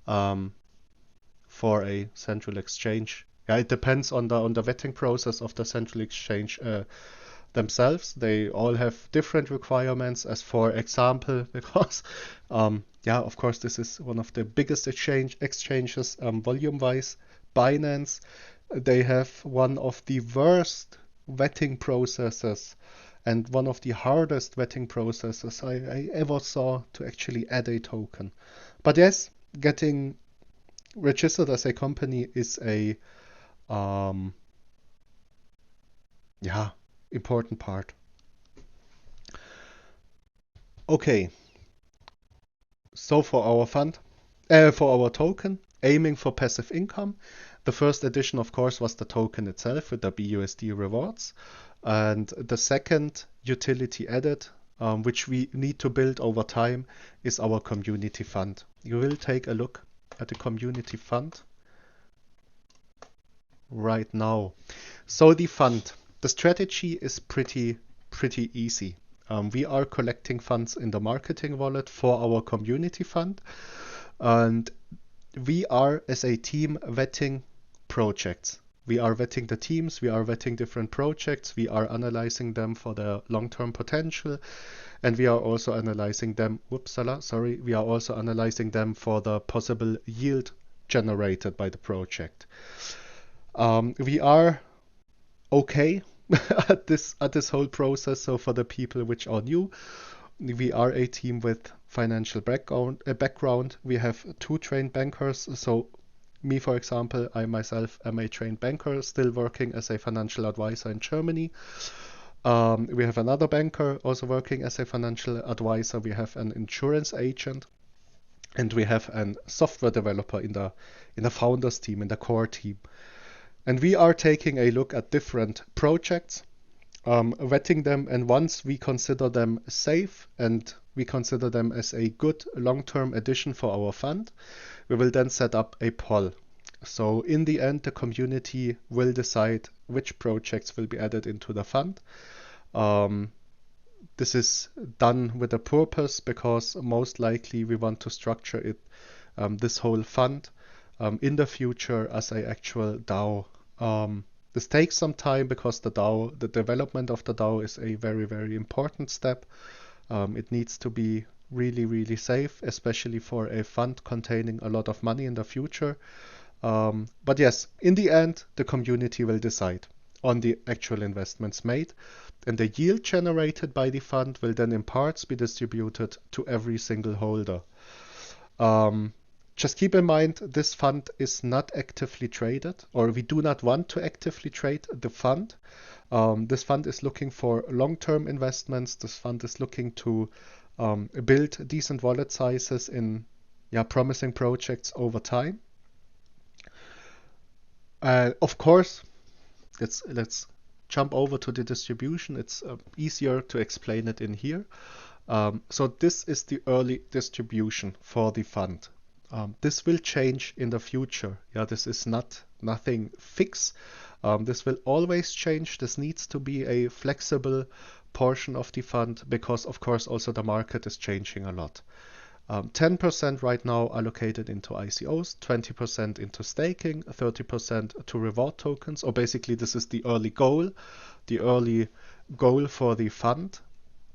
for a central exchange. Yeah, it depends on the vetting process of the central exchange themselves. They all have different requirements. As for example, because yeah, of course, this is one of the biggest exchanges volume-wise. Binance, they have one of the worst vetting processes and one of the hardest vetting processes I ever saw to actually add a token. But yes, getting registered as a company is a yeah, important part. Okay, so for our fund, for our token, aiming for passive income. The first edition, of course, was the token itself with the BUSD rewards. And the second utility added, which we need to build over time, is our community fund. You will take a look at the community fund right now. So the fund, the strategy is pretty easy. We are collecting funds in the marketing wallet for our community fund, and we are, as a team, vetting projects. We are vetting the teams, we are vetting different projects, we are analyzing them for their long-term potential, and we are also analyzing them, we are also analyzing them for the possible yield generated by the project. We are okay at this whole process. So for the people which are new, we are a team with financial background. We have 2 trained bankers. So me, for example, I myself am a trained banker, still working as a financial advisor in Germany. We have another banker also working as a financial advisor. We have an insurance agent, and we have a software developer in the founders team, in the core team. And we are taking a look at different projects, vetting them, and once we consider them safe and we consider them as a good long-term addition for our fund, we will then set up a poll. So in the end, the community will decide which projects will be added into the fund. This is done with a purpose because most likely we want to structure it, this whole fund, in the future as a actual DAO. This takes some time because the development of the DAO is a very important step. It needs to be really safe, especially for a fund containing a lot of money in the future. But yes, in the end, the community will decide on the actual investments made, and the yield generated by the fund will then in parts be distributed to every single holder. Just keep in mind, this fund is not actively traded, or we do not want to actively trade the fund. This fund is looking for long-term investments. This fund is looking to build decent wallet sizes in promising projects over time. Of course, let's jump over to the distribution. It's easier to explain it in here. So this is the early distribution for the fund. This will change in the future. Yeah, this is nothing fixed. This will always change. This needs to be a flexible portion of the fund because, of course, also the market is changing a lot. 10% right now allocated into ICOs, 20% into staking, 30% to reward tokens, or basically this is the early goal for the fund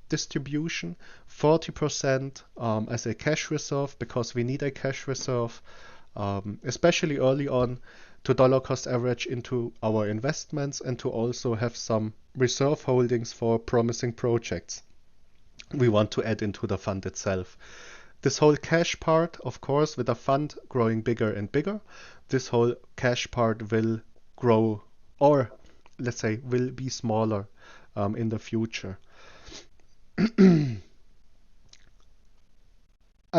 distribution. 40% as a cash reserve, because we need a cash reserve, especially early on, to dollar cost average into our investments and to also have some reserve holdings for promising projects we want to add into the fund itself. This whole cash part, of course, with the fund growing bigger and bigger, this whole cash part will grow, or let's say will be smaller in the future. A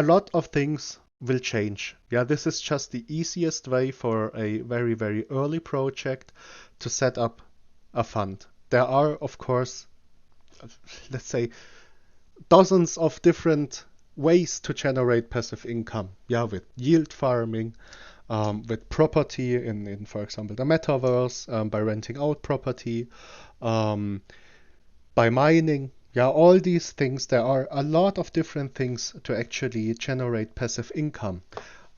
lot of things will change. Yeah, this is just the easiest way for a very early project to set up a fund. There are, of course, let's say, dozens of different ways to generate passive income. Yeah, with yield farming, with property in for example, the metaverse, by renting out property, by mining. Yeah, all these things, there are a lot of different things to actually generate passive income.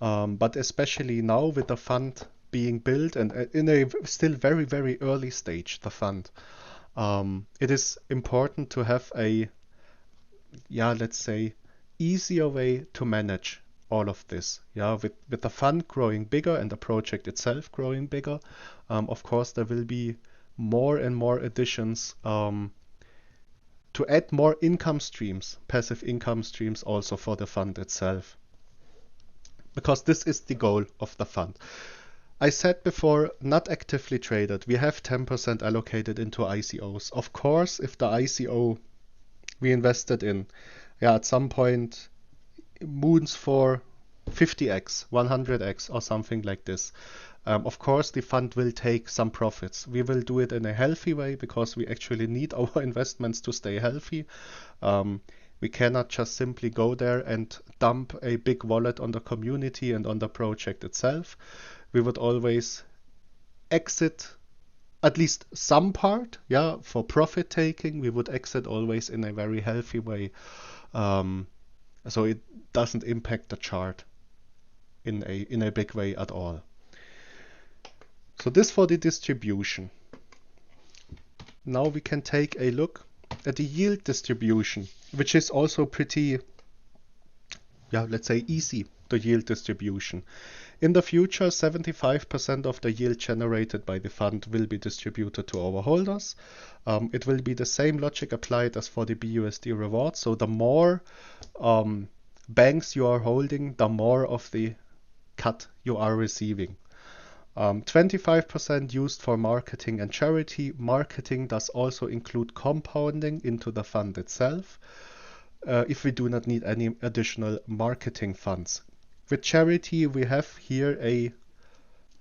But especially now with the fund being built and in a still very, very early stage, the fund, it is important to have a, yeah, let's say, easier way to manage all of this. Yeah, with the fund growing bigger and the project itself growing bigger, of course, there will be more and more additions to add more income streams, passive income streams also for the fund itself. Because this is the goal of the fund. I said before, not actively traded. We have 10% allocated into ICOs. Of course, if the ICO we invested in, yeah, at some point moons for 50x, 100x, or something like this. Of course, the fund will take some profits. We will do it in a healthy way because we actually need our investments to stay healthy. We cannot just simply go there and dump a big wallet on the community and on the project itself. We would always exit at least some part, yeah, for profit taking. We would exit always in a very healthy way, so it doesn't impact the chart in a big way at all. So this for the distribution. Now we can take a look at the yield distribution, which is also pretty, yeah, let's say easy, the yield distribution. In the future, 75% of the yield generated by the fund will be distributed to our holders. It will be the same logic applied as for the BUSD reward. So the more banks you are holding, the more of the cut you are receiving. 25% used for marketing and charity. Marketing does also include compounding into the fund itself, if we do not need any additional marketing funds. With charity, we have here a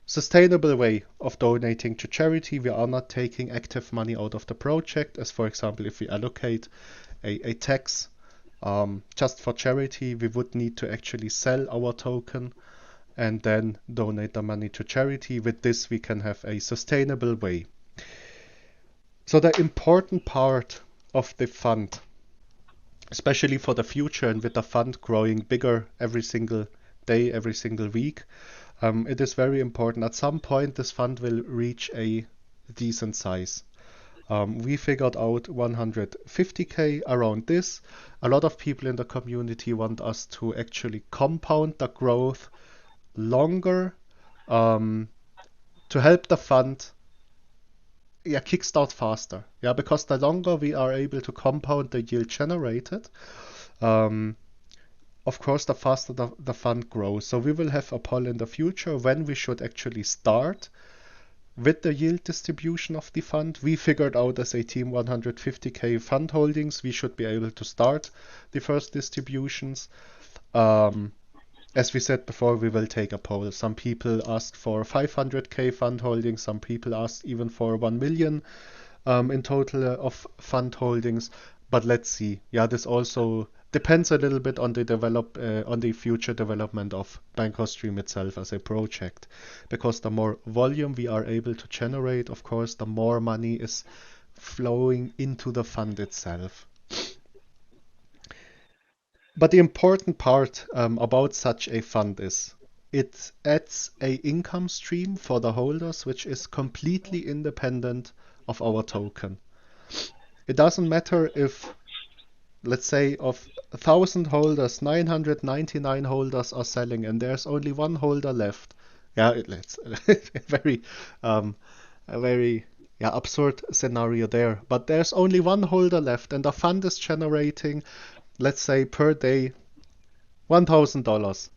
sustainable way of donating to charity. We are not taking active money out of the project, as for example, if we allocate a tax just for charity, we would need to actually sell our token and then donate the money to charity. With this, we can have a sustainable way. So the important part of the fund, especially for the future and with the fund growing bigger every single day, every single week, it is very important. At some point, this fund will reach a decent size. We figured out 150k around this. A lot of people in the community want us to actually compound the growth longer, to help the fund, yeah, kickstart faster. Yeah, because the longer we are able to compound the yield generated, of course, the faster the fund grows. So we will have a poll in the future when we should actually start with the yield distribution of the fund. We figured out as a team 150k fund holdings. We should be able to start the first distributions. As we said before, we will take a poll. Some people asked for 500k fund holdings. Some people asked even for 1 million in total of fund holdings. But let's see. Yeah, this also depends a little bit on the future development of BanekrsDream itself as a project, because the more volume we are able to generate, of course, the more money is flowing into the fund itself. But the important part about such a fund is it adds a income stream for the holders which is completely independent of our token. It doesn't matter if, let's say, of 1,000 holders, 999 holders are selling and there's only one holder left. Yeah, it's a very absurd scenario there. But there's only one holder left and the fund is generating, let's say, per day $1,000.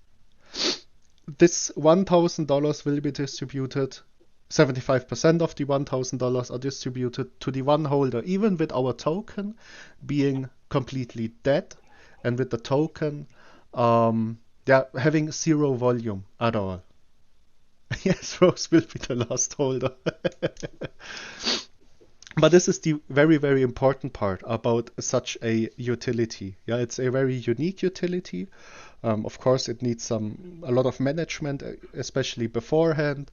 This $1,000 will be distributed. 75% of the $1,000 are distributed to the one holder, even with our token being completely dead and with the token having zero volume at all. Yes, Rose will be the last holder. But this is the very, very important part about such a utility. Yeah, it's a very unique utility. Of course, it needs a lot of management, especially beforehand.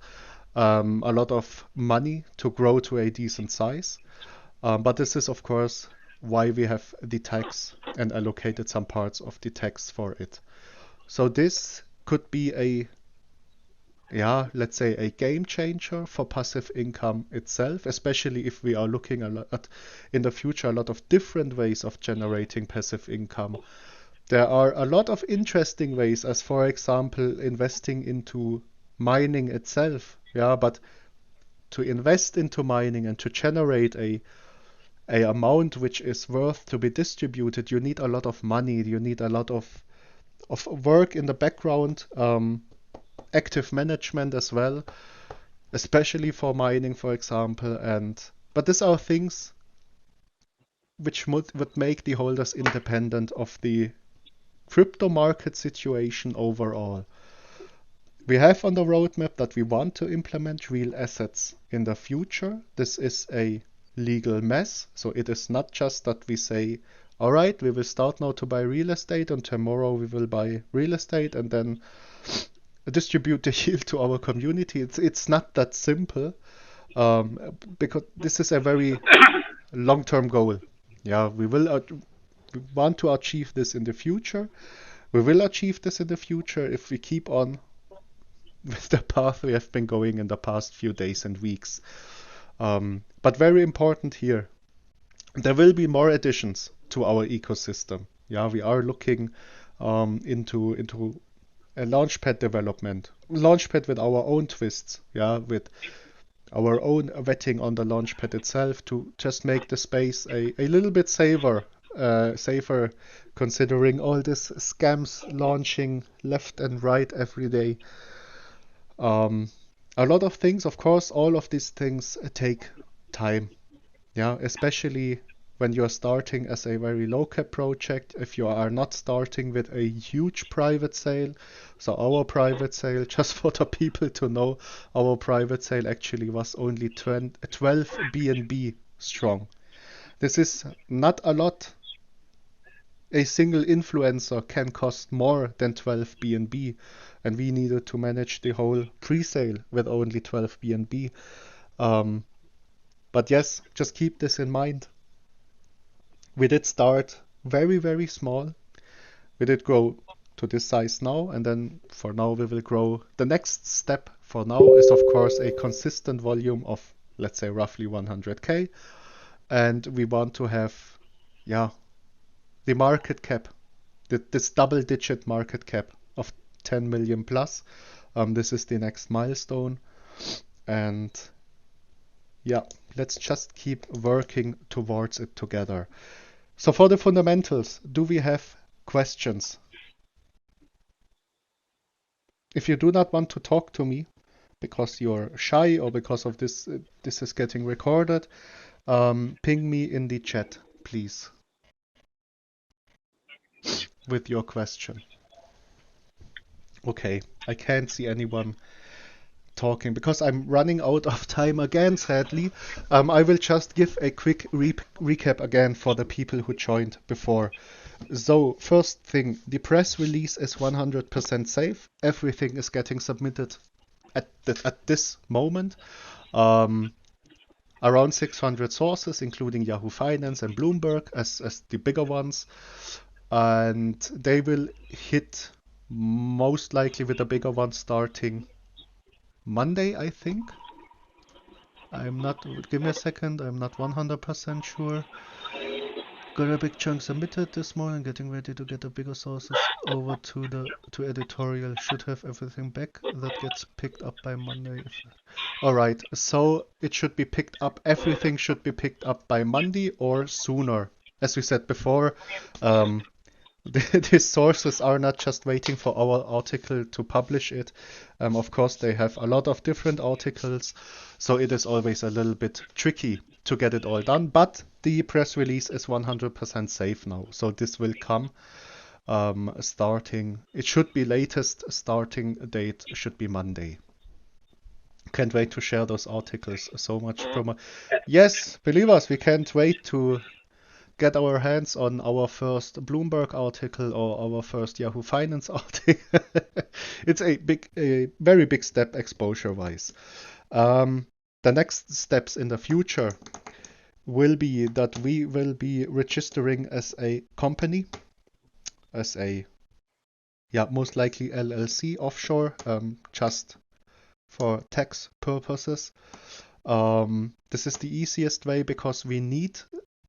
A lot of money to grow to a decent size. But this is, of course, why we have the tax and allocated some parts of the tax for it. So this could be a, yeah, let's say a game changer for passive income itself, especially if we are looking at in the future a lot of different ways of generating passive income. There are a lot of interesting ways, as for example, investing into mining itself. Yeah, but to invest into mining and to generate a amount which is worth to be distributed, you need a lot of money. You need a lot of work in the background, active management as well, especially for mining, for example. But these are things which would make the holders independent of the crypto market situation overall. We have on the roadmap that we want to implement real assets in the future. This is a legal mess, so it is not just that we say, all right, we will start now to buy real estate and tomorrow we will buy real estate and then distribute the yield to our community. It's not that simple, because this is a very long-term goal. Yeah, we want to achieve this in the future. We will achieve this in the future if we keep on with the path we have been going in the past few days and weeks. But very important here, there will be more additions to our ecosystem. Yeah, we are looking into a launchpad development, launchpad with our own twists. Yeah, with our own vetting on the launchpad itself to just make the space a little bit safer, considering all these scams launching left and right every day. A lot of things, of course, all of these things take time. Yeah, especially when you're starting as a very low cap project, if you are not starting with a huge private sale. So our private sale, just for the people to know, our private sale actually was only 12 BNB strong. This is not a lot. A single influencer can cost more than 12 BNB, and we needed to manage the whole pre-sale with only 12 BNB. But yes, just keep this in mind. We did start very, very small. We did grow to this size now, and then for now we will grow. The next step for now is, of course, a consistent volume of, let's say, roughly 100K. And we want to have, yeah, the market cap, this double-digit market cap of 10 million plus. This is the next milestone. And yeah, let's just keep working towards it together. So for the fundamentals, do we have questions? If you do not want to talk to me because you're shy or because of this, this is getting recorded, ping me in the chat, please, with your question. Okay, I can't see anyone talking because I'm running out of time again, sadly. I will just give a quick recap again for the people who joined before. So, first thing, the press release is 100% safe. Everything is getting submitted at this moment. Around 600 sources, including Yahoo Finance and Bloomberg as the bigger ones. And they will hit most likely with the bigger ones starting Monday, I think. I'm not, give me a second, I'm not 100% sure. Got a big chunk submitted this morning, getting ready to get the bigger sources over to editorial. Should have everything back. That gets picked up by Monday. Alright, so it should be picked up, everything should be picked up by Monday or sooner. As we said before, these sources are not just waiting for our article to publish it. Of course, they have a lot of different articles, so it is always a little bit tricky to get it all done. But the press release is 100% safe now, so this will come starting. It should be latest starting date should be Monday. Can't wait to share those articles. So much promo. Yes, believe us, we can't wait to get our hands on our first Bloomberg article or our first Yahoo Finance article. It's a very big step exposure-wise. The next steps in the future. will be that we will be registering as a company, as a, yeah, most likely LLC offshore, just for tax purposes. This is the easiest way because we need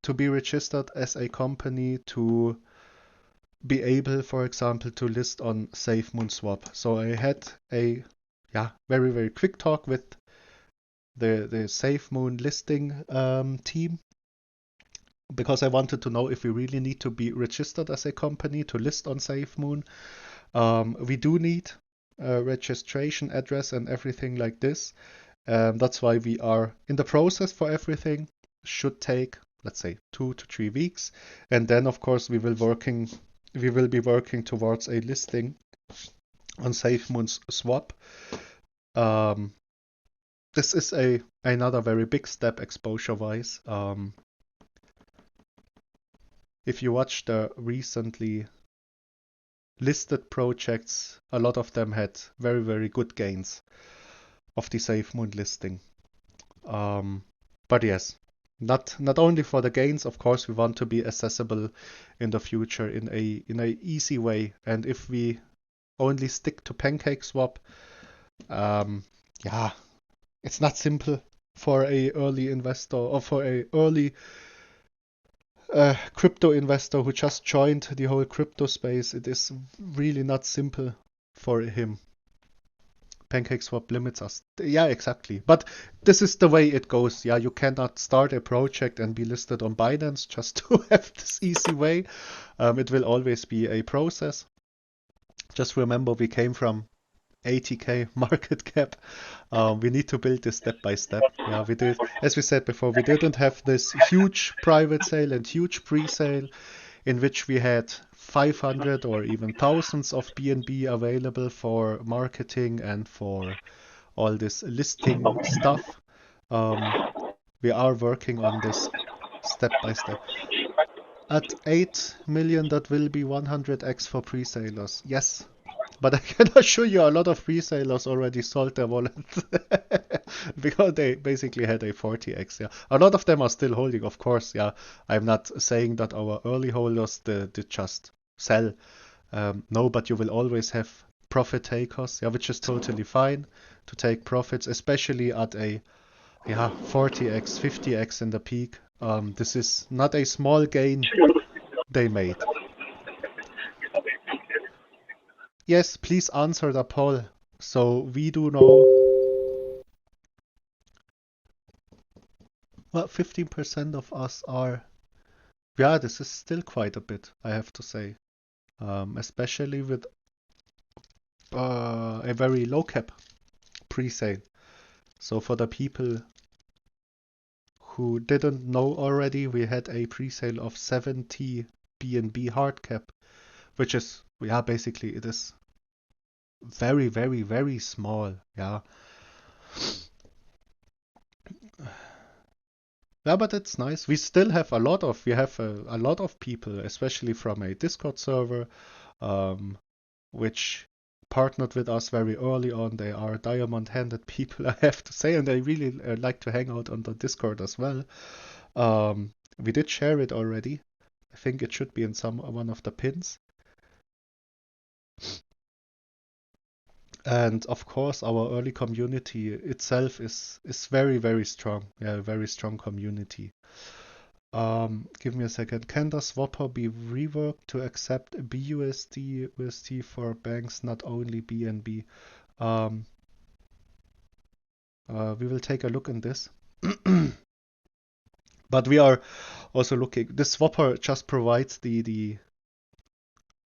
to be registered as a company to be able, for example, to list on SafeMoonSwap. So I had a very, very quick talk with the SafeMoon listing team because I wanted to know if we really need to be registered as a company to list on SafeMoon. We do need a registration address and everything like this. That's why we are in the process for everything. Should take, let's say, 2 to 3 weeks, and then of course we will be working towards a listing on SafeMoon's swap. This is another very big step exposure-wise. If you watch the recently listed projects, a lot of them had very, very good gains of the SafeMoon listing. But yes, not only for the gains, of course, we want to be accessible in the future in a easy way. And if we only stick to PancakeSwap, it's not simple for a early investor or for a early crypto investor who just joined the whole crypto space. It is really not simple for him. PancakeSwap limits us. Yeah, exactly. But this is the way it goes. Yeah, you cannot start a project and be listed on Binance just to have this easy way. It will always be a process. Just remember, we came from 80k market cap. We need to build this step by step. Yeah, we did, as we said before, we didn't have this huge private sale and huge pre-sale in which we had 500 or even thousands of BNB available for marketing and for all this listing stuff. We are working on this step by step. At 8 million, that will be 100x for pre-salers. Yes, but I can assure you a lot of pre-salers already sold their wallet because they basically had a 40x. Yeah, a lot of them are still holding, of course. Yeah, I'm not saying that our early holders did just sell. No, but you will always have profit takers. Yeah, which is totally fine to take profits, especially at a 40x, 50x in the peak. This is not a small gain they made. Yes, please answer the poll so we do know. Well, 15% of us are. Yeah, this is still quite a bit, I have to say. Especially with a very low cap pre-sale. So for the people who didn't know already, we had a pre-sale of 70 BNB hard cap, which is, basically it is very, very, very small. Yeah. Yeah, but it's nice. We still have a lot of people, especially from a Discord server, which partnered with us very early on. They are diamond-handed people, I have to say, and they really like to hang out on the Discord as well. We did share it already. I think it should be in one of the pins. And of course, our early community itself is very, very strong. Yeah, very strong community. Give me a second. Can the swapper be reworked to accept BUSD, USD for banks, not only BNB? We will take a look in this. But we are also looking. This swapper just provides the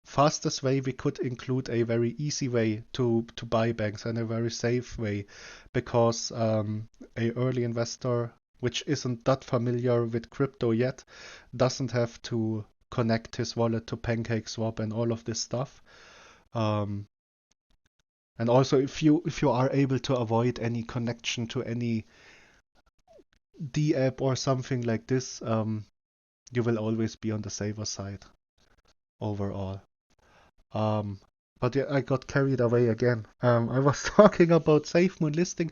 fastest way we could include a very easy way to buy banks and a very safe way, because a early investor which isn't that familiar with crypto yet doesn't have to connect his wallet to PancakeSwap and all of this stuff. And also, if you are able to avoid any connection to any D app or something like this, you will always be on the safer side overall. But yeah, I got carried away again. I was talking about SafeMoon listing.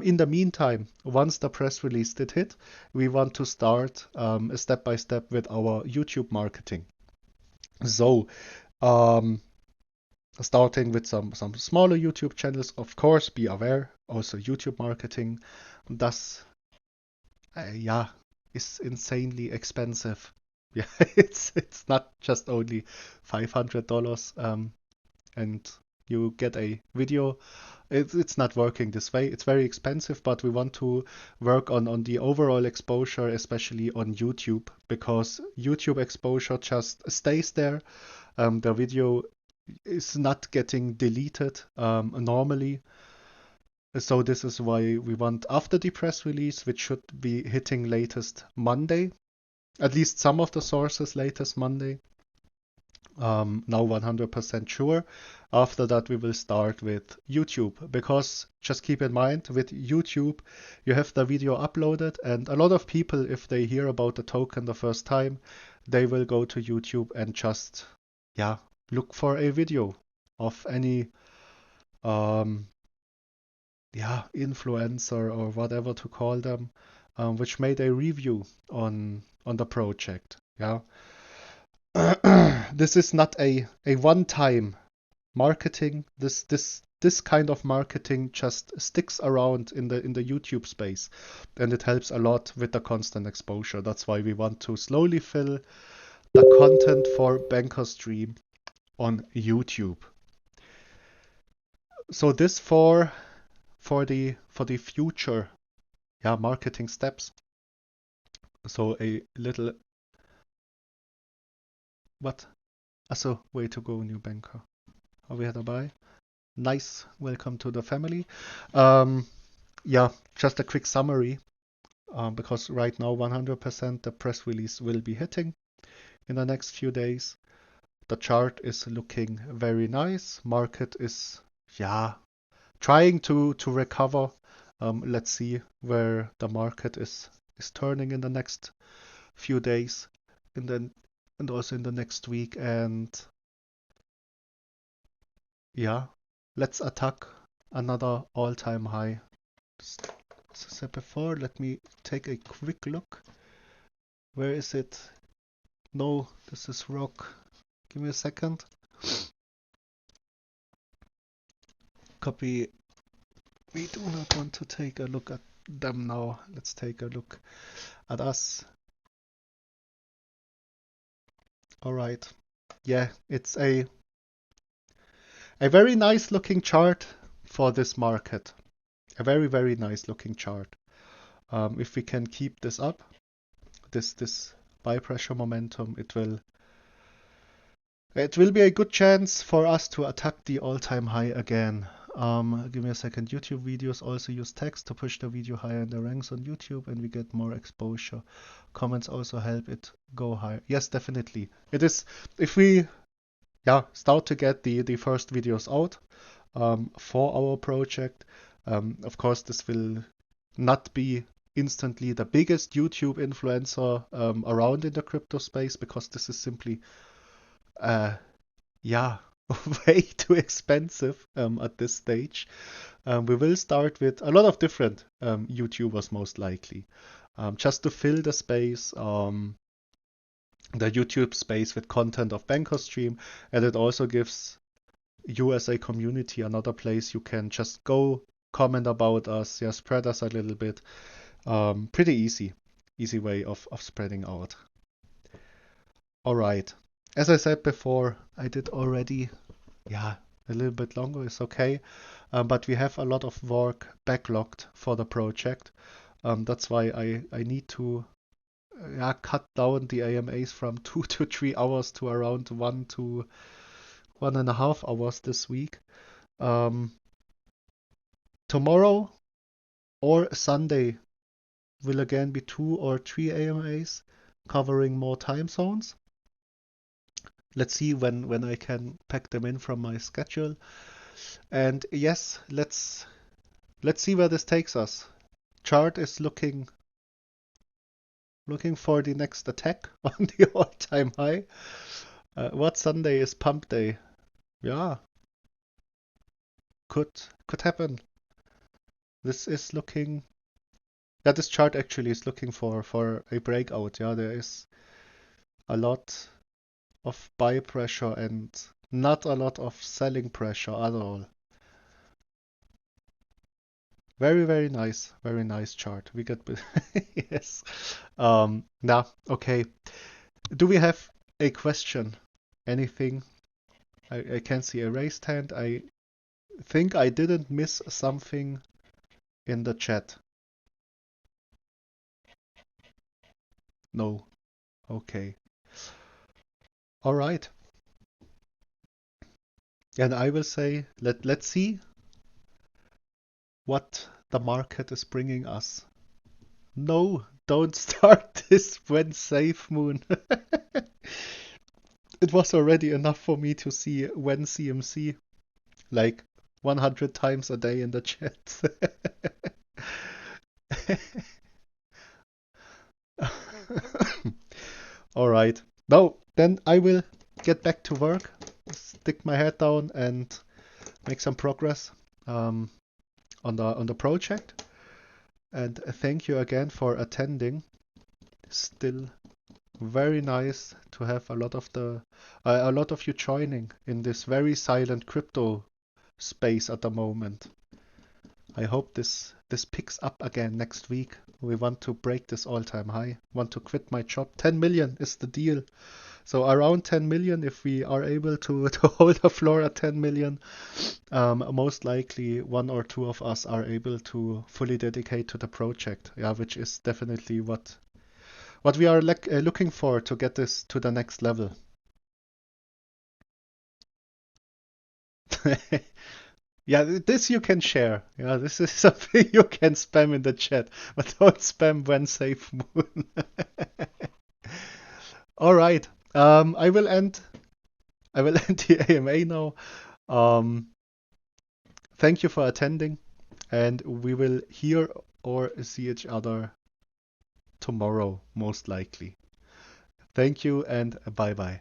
In the meantime, once the press release did hit, we want to start step by step with our YouTube marketing. So, starting with some smaller YouTube channels, of course, be aware. Also, YouTube marketing does, yeah, is insanely expensive. Yeah, it's not just only $500 and you get a video. It's not working this way. It's very expensive, but we want to work on the overall exposure, especially on YouTube, because YouTube exposure just stays there. The video is not getting deleted normally. So this is why we want after the press release, which should be hitting latest Monday, at least some of the sources latest Monday. Now 100% sure. After that, we will start with YouTube, because just keep in mind with YouTube, you have the video uploaded, and a lot of people, if they hear about the token the first time, they will go to YouTube and just, yeah, look for a video of any, yeah, influencer or whatever to call them, which made a review on the project. Yeah. This is not a one-time marketing. This kind of marketing just sticks around in the YouTube space, and it helps a lot with the constant exposure. That's why we want to slowly fill the content for BanekrsDream on YouTube. So this for the future, yeah, marketing steps. So a little what? Also, way to go, new banker. Are we dabei? Nice, welcome to the family. Yeah, just a quick summary, because right now 100% the press release will be hitting in the next few days. The chart is looking very nice. Market is, yeah, trying to recover. Let's see where the market is turning in the next few days, and also in the next week. And yeah, let's attack another all-time high. As I said before, let me take a quick look. Where is it? No, this is rock. Give me a second. Copy. We do not want to take a look at them now. Let's take a look at us. Alright. Yeah, it's a very nice looking chart for this market. A very, very nice looking chart. If we can keep this up, this buy pressure momentum, it will be a good chance for us to attack the all-time high again. Give me a second. YouTube videos also use text to push the video higher in the ranks on YouTube, and we get more exposure. Comments also help it go higher. Yes, definitely. It is, if we, yeah, start to get the first videos out for our project. Of course, this will not be instantly the biggest YouTube influencer around in the crypto space, because this is simply yeah, way too expensive at this stage. We will start with a lot of different YouTubers, most likely, just to fill the space, the YouTube space with content of BanekrsDream, and it also gives you as a community another place you can just go comment about us, yeah, spread us a little bit. Pretty easy way of spreading out. All right. As I said before, I did already, yeah, a little bit longer is okay. But we have a lot of work backlogged for the project. That's why I need to cut down the AMAs from 2 to 3 hours to around 1 to 1.5 hours this week. Tomorrow or Sunday will again be 2 or 3 AMAs covering more time zones. Let's see when I can pack them in from my schedule. And yes, let's see where this takes us. Chart is looking for the next attack on the all-time high. What Sunday is pump day? Yeah, could happen. This is looking, yeah, this chart actually is looking for a breakout. Yeah, there is a lot of buy pressure and not a lot of selling pressure at all. Very nice chart. We got yes. Now, okay. Do we have a question? Anything? I can see a raised hand. I think I didn't miss something in the chat. No. Okay. All right. And I will say, let's see what the market is bringing us. No, don't start this when safe moon. It was already enough for me to see when CMC like 100 times a day in the chat. All right. Now, then I will get back to work, stick my head down, and make some progress um, on the project. And thank you again for attending. Still very nice to have a lot of you joining in this very silent crypto space at the moment. I hope this picks up again next week. We want to break this all-time high. Want to quit my job. 10 million is the deal. So around 10 million, if we are able to hold the floor at 10 million, most likely one or two of us are able to fully dedicate to the project. Yeah, which is definitely what we are looking for to get this to the next level. Yeah, this you can share. Yeah, this is something you can spam in the chat, but don't spam when safe moon. All right. I will end. I will end the AMA now. Um, Thank you for attending, and we will hear or see each other tomorrow, most likely. Thank you, and bye bye.